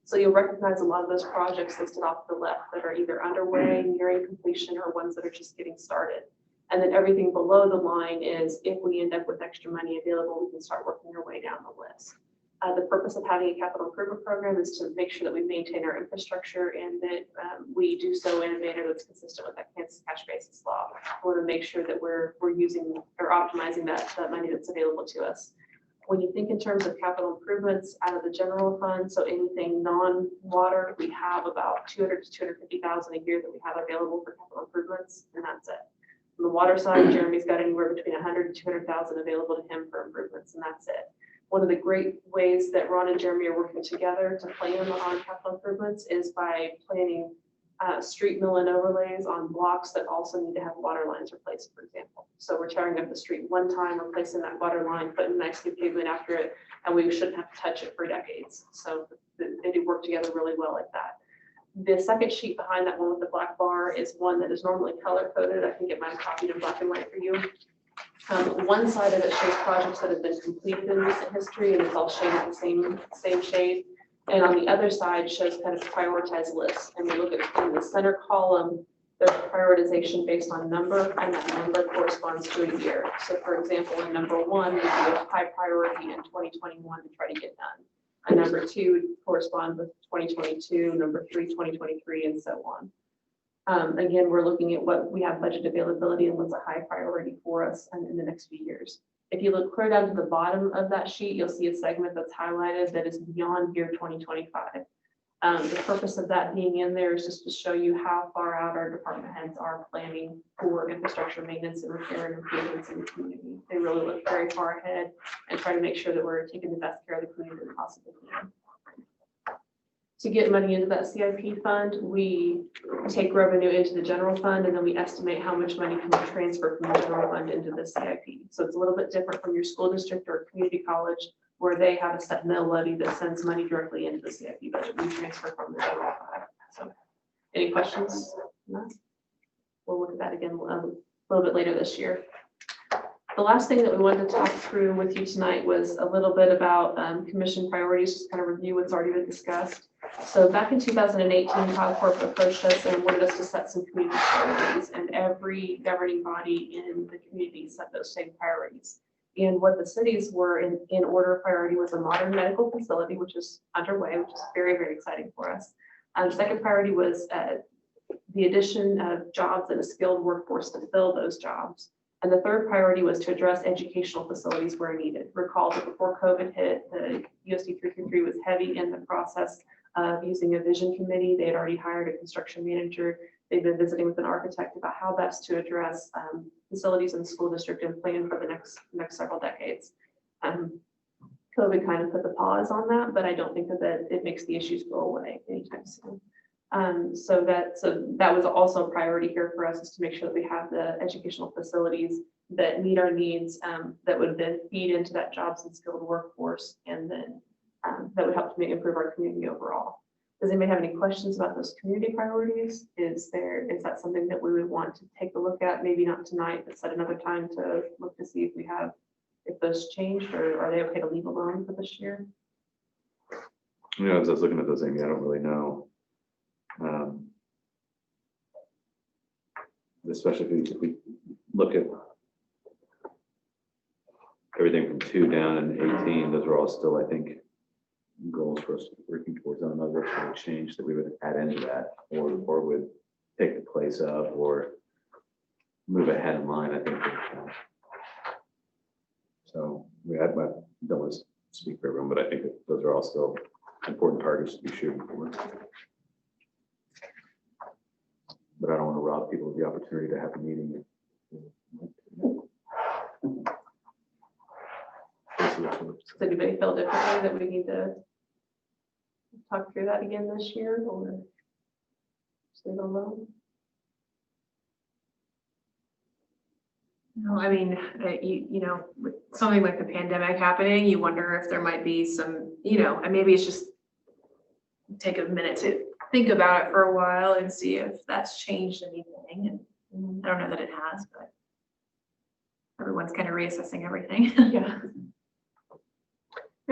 So you'll recognize a lot of those projects listed off to the left that are either underway, nearing completion, or ones that are just getting started. And then everything below the line is if we end up with extra money available, we can start working our way down the list. The purpose of having a capital improvement program is to make sure that we maintain our infrastructure and that we do so in a manner that's consistent with that Kansas cash basis law. We want to make sure that we're using or optimizing that money that's available to us. When you think in terms of capital improvements out of the general fund, so anything non-water, we have about 200 to 250,000 a year that we have available for capital improvements, and that's it. On the water side, Jeremy's got anywhere between 100 to 200,000 available to him for improvements, and that's it. One of the great ways that Ron and Jeremy are working together to plan on capital improvements is by planning street mill and overlays on blocks that also need to have water lines replaced, for example. So we're tearing up the street one time, replacing that water line, putting nice new pavement after it, and we shouldn't have to touch it for decades. So they do work together really well like that. The second sheet behind that one with the black bar is one that is normally color coded. I can get mine copied in black and white for you. One side of it shows projects that have been completed in recent history, and it's all shaded the same shade. And on the other side shows kind of prioritized lists. And we look at in the center column, there's prioritization based on number, and that number corresponds to a year. So for example, in number 1, we do a high priority in 2021 to try to get done. And number 2 would correspond with 2022, number 3, 2023, and so on. Again, we're looking at what we have budget availability and what's a high priority for us in the next few years. If you look clear down to the bottom of that sheet, you'll see a segment that's highlighted that is beyond year 2025. The purpose of that being in there is just to show you how far out our department heads are planning for infrastructure maintenance and repair and improvements in the community. They really look very far ahead and try to make sure that we're taking the best care of the community we possibly can. To get money into that CIP fund, we take revenue into the general fund, and then we estimate how much money can we transfer from the general fund into the CIP. So it's a little bit different from your school district or community college, where they have a set mill levy that sends money directly into the CIP budget. We transfer from the general fund. So any questions? No? We'll look at that again a little bit later this year. The last thing that we wanted to talk through with you tonight was a little bit about commission priorities, just kind of review what's already been discussed. So back in 2018, Kyle Corp approached us and wanted us to set some community priorities, and every governing body in the community set those same priorities. And what the cities were in order of priority was a modern medical facility, which is underway, which is very, very exciting for us. Second priority was the addition of jobs and a skilled workforce to fill those jobs. And the third priority was to address educational facilities where needed. Recall that before COVID hit, the USD 333 was heavy in the process of using a vision committee. They had already hired a construction manager. They've been visiting with an architect about how best to address facilities in the school district and plan for the next several decades. COVID kind of put the pause on that, but I don't think that it makes the issues go away anytime soon. So that was also a priority here for us, is to make sure that we have the educational facilities that meet our needs, that would then feed into that jobs and skilled workforce, and then that would help to improve our community overall. Does anybody have any questions about those community priorities? Is that something that we would want to take a look at? Maybe not tonight, but set another time to look to see if those changed, or are they okay to leave alone for this year? You know, as I was looking at those, Amy, I don't really know. Especially if we look at everything from 2 down and 18, those are all still, I think, goals for us working towards. I don't know what's going to change that we would add into that, or would take the place of, or move ahead in line. I think. So I don't want to speak for everyone, but I think that those are all still important targets to be shooting for. But I don't want to rob people of the opportunity to have a meeting. Does anybody feel differently that we need to talk through that again this year, or stay alone? No, I mean, you know, with something like the pandemic happening, you wonder if there might be some, and maybe it's just take a minute to think about it for a while and see if that's changed anything. And I don't know that it has, but everyone's kind of reassessing everything. Yeah.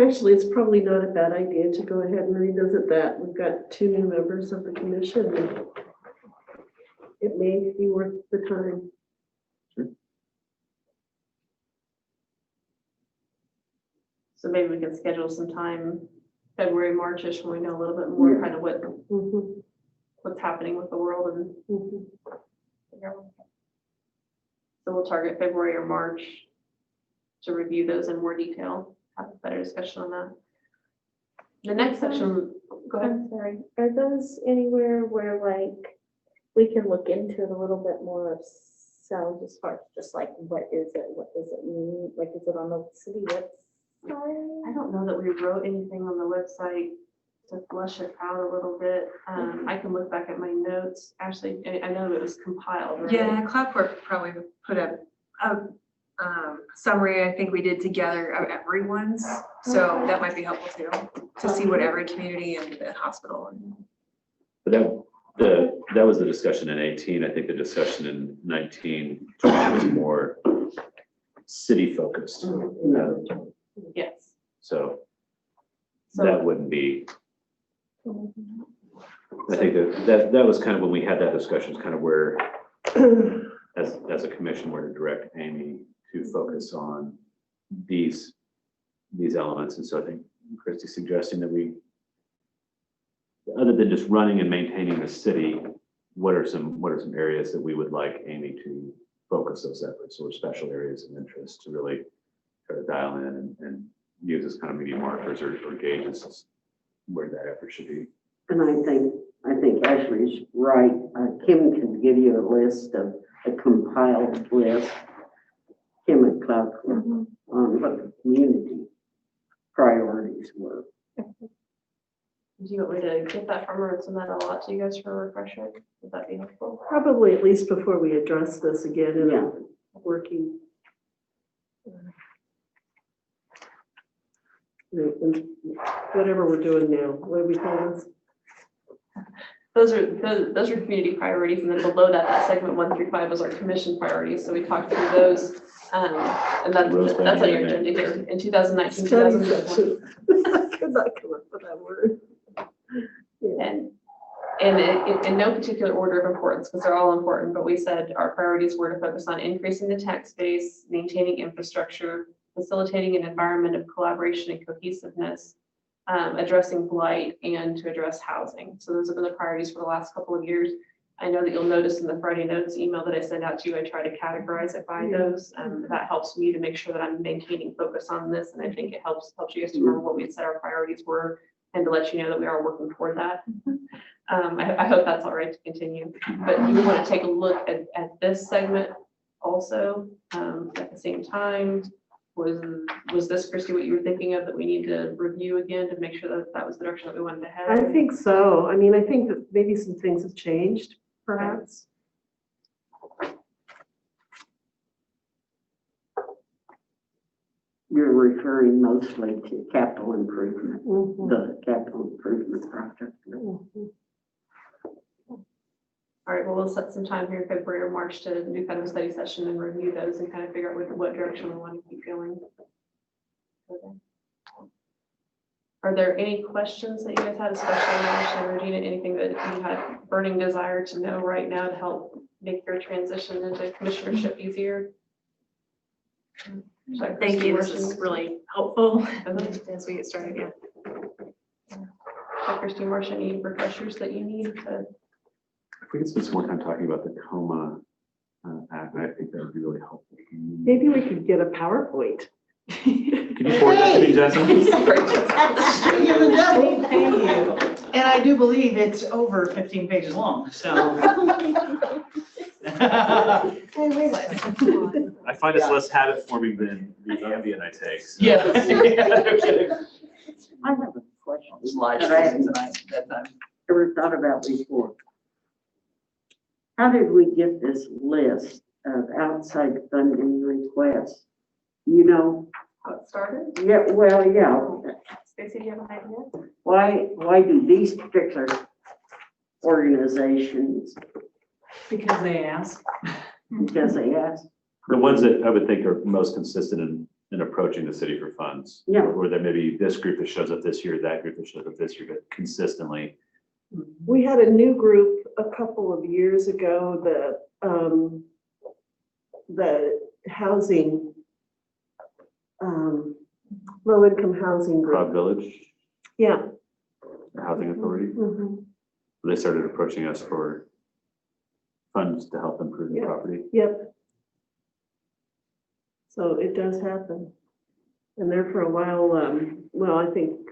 Actually, it's probably not a bad idea to go ahead and revisit that. We've got 2 new members of the commission, and it may be worth the time. Sure. So maybe we can schedule some time, February, March-ish, when we know a little bit more kind of Mhm, what's happening with the world and. mhm. So we'll target February or March to review those in more detail, have a better discussion on that. The next section, go ahead. I'm sorry, are those anywhere where like we can look into it a little bit more ourselves as far as just like, what is it? What does it mean? Like, is it on the city website? I don't know that we wrote anything on the website to flesh it out a little bit. I can look back at my notes. Actually, I know it was compiled, right? Yeah, CloudCorp probably put a summary, I think we did together of everyone's. So that might be helpful too, to see what every community and the hospital and. But that was the discussion in 18. I think the discussion in 19 was more city focused. Yes. So that wouldn't be, I think that was kind of when we had that discussion, is kind of where, as a commission, where to direct Amy to focus on these elements. And so I think Christy's suggesting that we, other than just running and maintaining the city, what are some areas that we would like Amy to focus those efforts, or special areas of interest to really try to dial in and use as kind of maybe markers or gauges where that effort should be. And I think Ashley's right. Kim can give you a list of a compiled list, Kim at CloudCorp, on what the community priorities were. Do you want me to get that from her and send that all out to you guys for a refresher? Would that be helpful? Probably at least before we address this again in Yeah. a working. Whatever we're doing now, what do we call this? Those are community priorities, and then below that segment 1 through 5 is our commission priorities. So we talked through those, and that's on your agenda here in 2019, Study 2020. session. I could not come up with that word. Yeah. And in no particular order of importance, because they're all important, but we said our priorities were to focus on increasing the tax base, maintaining infrastructure, facilitating an environment of collaboration and cohesiveness, addressing blight, and to address housing. So those have been the priorities for the last couple of years. I know that you'll notice in the Friday notes email that I send out to you, I try to categorize it by those. That helps me to make sure that I'm maintaining focus on this. And I think it helps you guys to remember what we had said our priorities were, and to let you know that we are working toward that. I hope that's all right to continue. But you want to take a look at this segment also at the same time. Was this, Christy, what you were thinking of, that we need to review again to make sure that that was the direction that we wanted to head? I think so. I mean, I think that maybe some things have changed, perhaps. You're referring mostly to capital improvement, Mhm. the capital improvement project. Mhm. All right, well, we'll set some time here in February or March to do kind of a study session and review those and kind of figure out what direction we want to keep going. Okay. Are there any questions that you guys had, especially on Ashley, Regina, anything that you had burning desire to know right now to help make your transition into commissionership easier? Thank you, this is really helpful as we get started, yeah. Christy, Marcia, any refreshers that you need to? If we could spend some more time talking about the COMA act, I think that would be really helpful. Maybe we could get a PowerPoint. Could you forward that to me, Jessica? And I do believe it's over 15 pages long, so. I find it's less habit forming than the Ambien I take. So. Yeah. I have a question Slides that I haven't tonight, that time. ever thought about before. How did we get this list of outside funding requests? You know, How it started? yeah, well, yeah. Stacy, do you have an idea? Why do these particular organizations, Because they ask. because they ask? The ones that I would think are most consistent in approaching the city for funds. Yeah. Or there may be this group that shows up this year, that group that shows up this year, but consistently. We had a new group a couple of years ago that the housing, Low-income housing group. Prague Village Yeah. Housing Authority. Mhm. They started approaching us for funds to help improve the Yeah. property. Yep. So it does happen. And there for a while, well, I think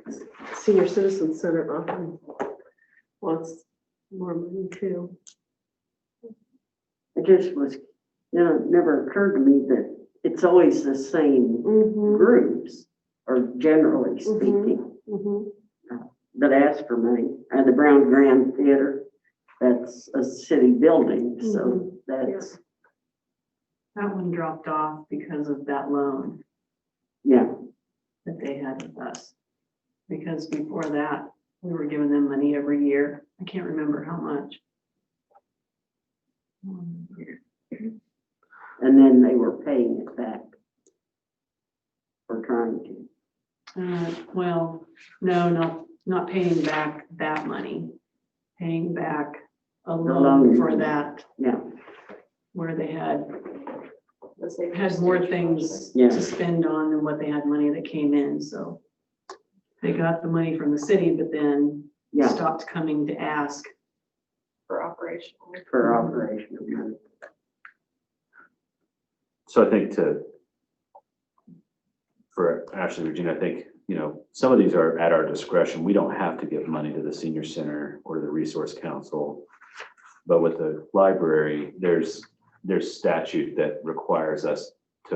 Senior Citizen Center often wants more money too. It just was, it never occurred to me that it's always the same Mm-hmm. groups, or generally speaking, Mm-hmm. that ask for money. And the Brown Grand Theater, that's a city building, so that's, That one dropped off because of that loan yeah. that they had with us. Because before that, we were giving them money every year. I can't remember how much. And then they were paying it back. Or trying to. Well, no, not paying back that money. Paying back a loan. loan for that, Yeah, where they had Let's say had more things Yeah. to spend on than what they had money that came in, so. They got the money from the city, but then yeah, stopped coming to ask. for operational. for operational money. So I think for Ashley, Regina, I think, some of these are at our discretion. We don't have to give money to the senior center or to the resource council. But with the library, there's statute that requires us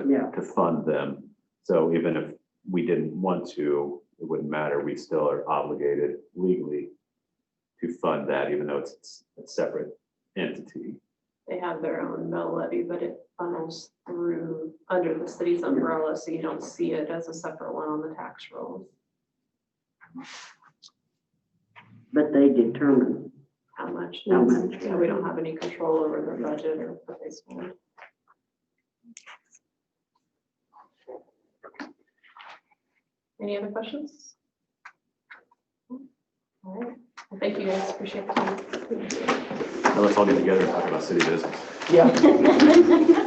Yeah. to fund them. So even if we didn't want to, it wouldn't matter. We still are obligated legally to fund that, even though it's a separate entity. They have their own mill levy, but it funnels through under the city's umbrella, so you don't see it as a separate one on the tax rolls. But they determine. How much? How much. Yeah, we don't have any control over their budget or what they spend. Any other questions? All right. Well, thank you guys. Appreciate the time. Now let's all get together and talk about city business. Yeah.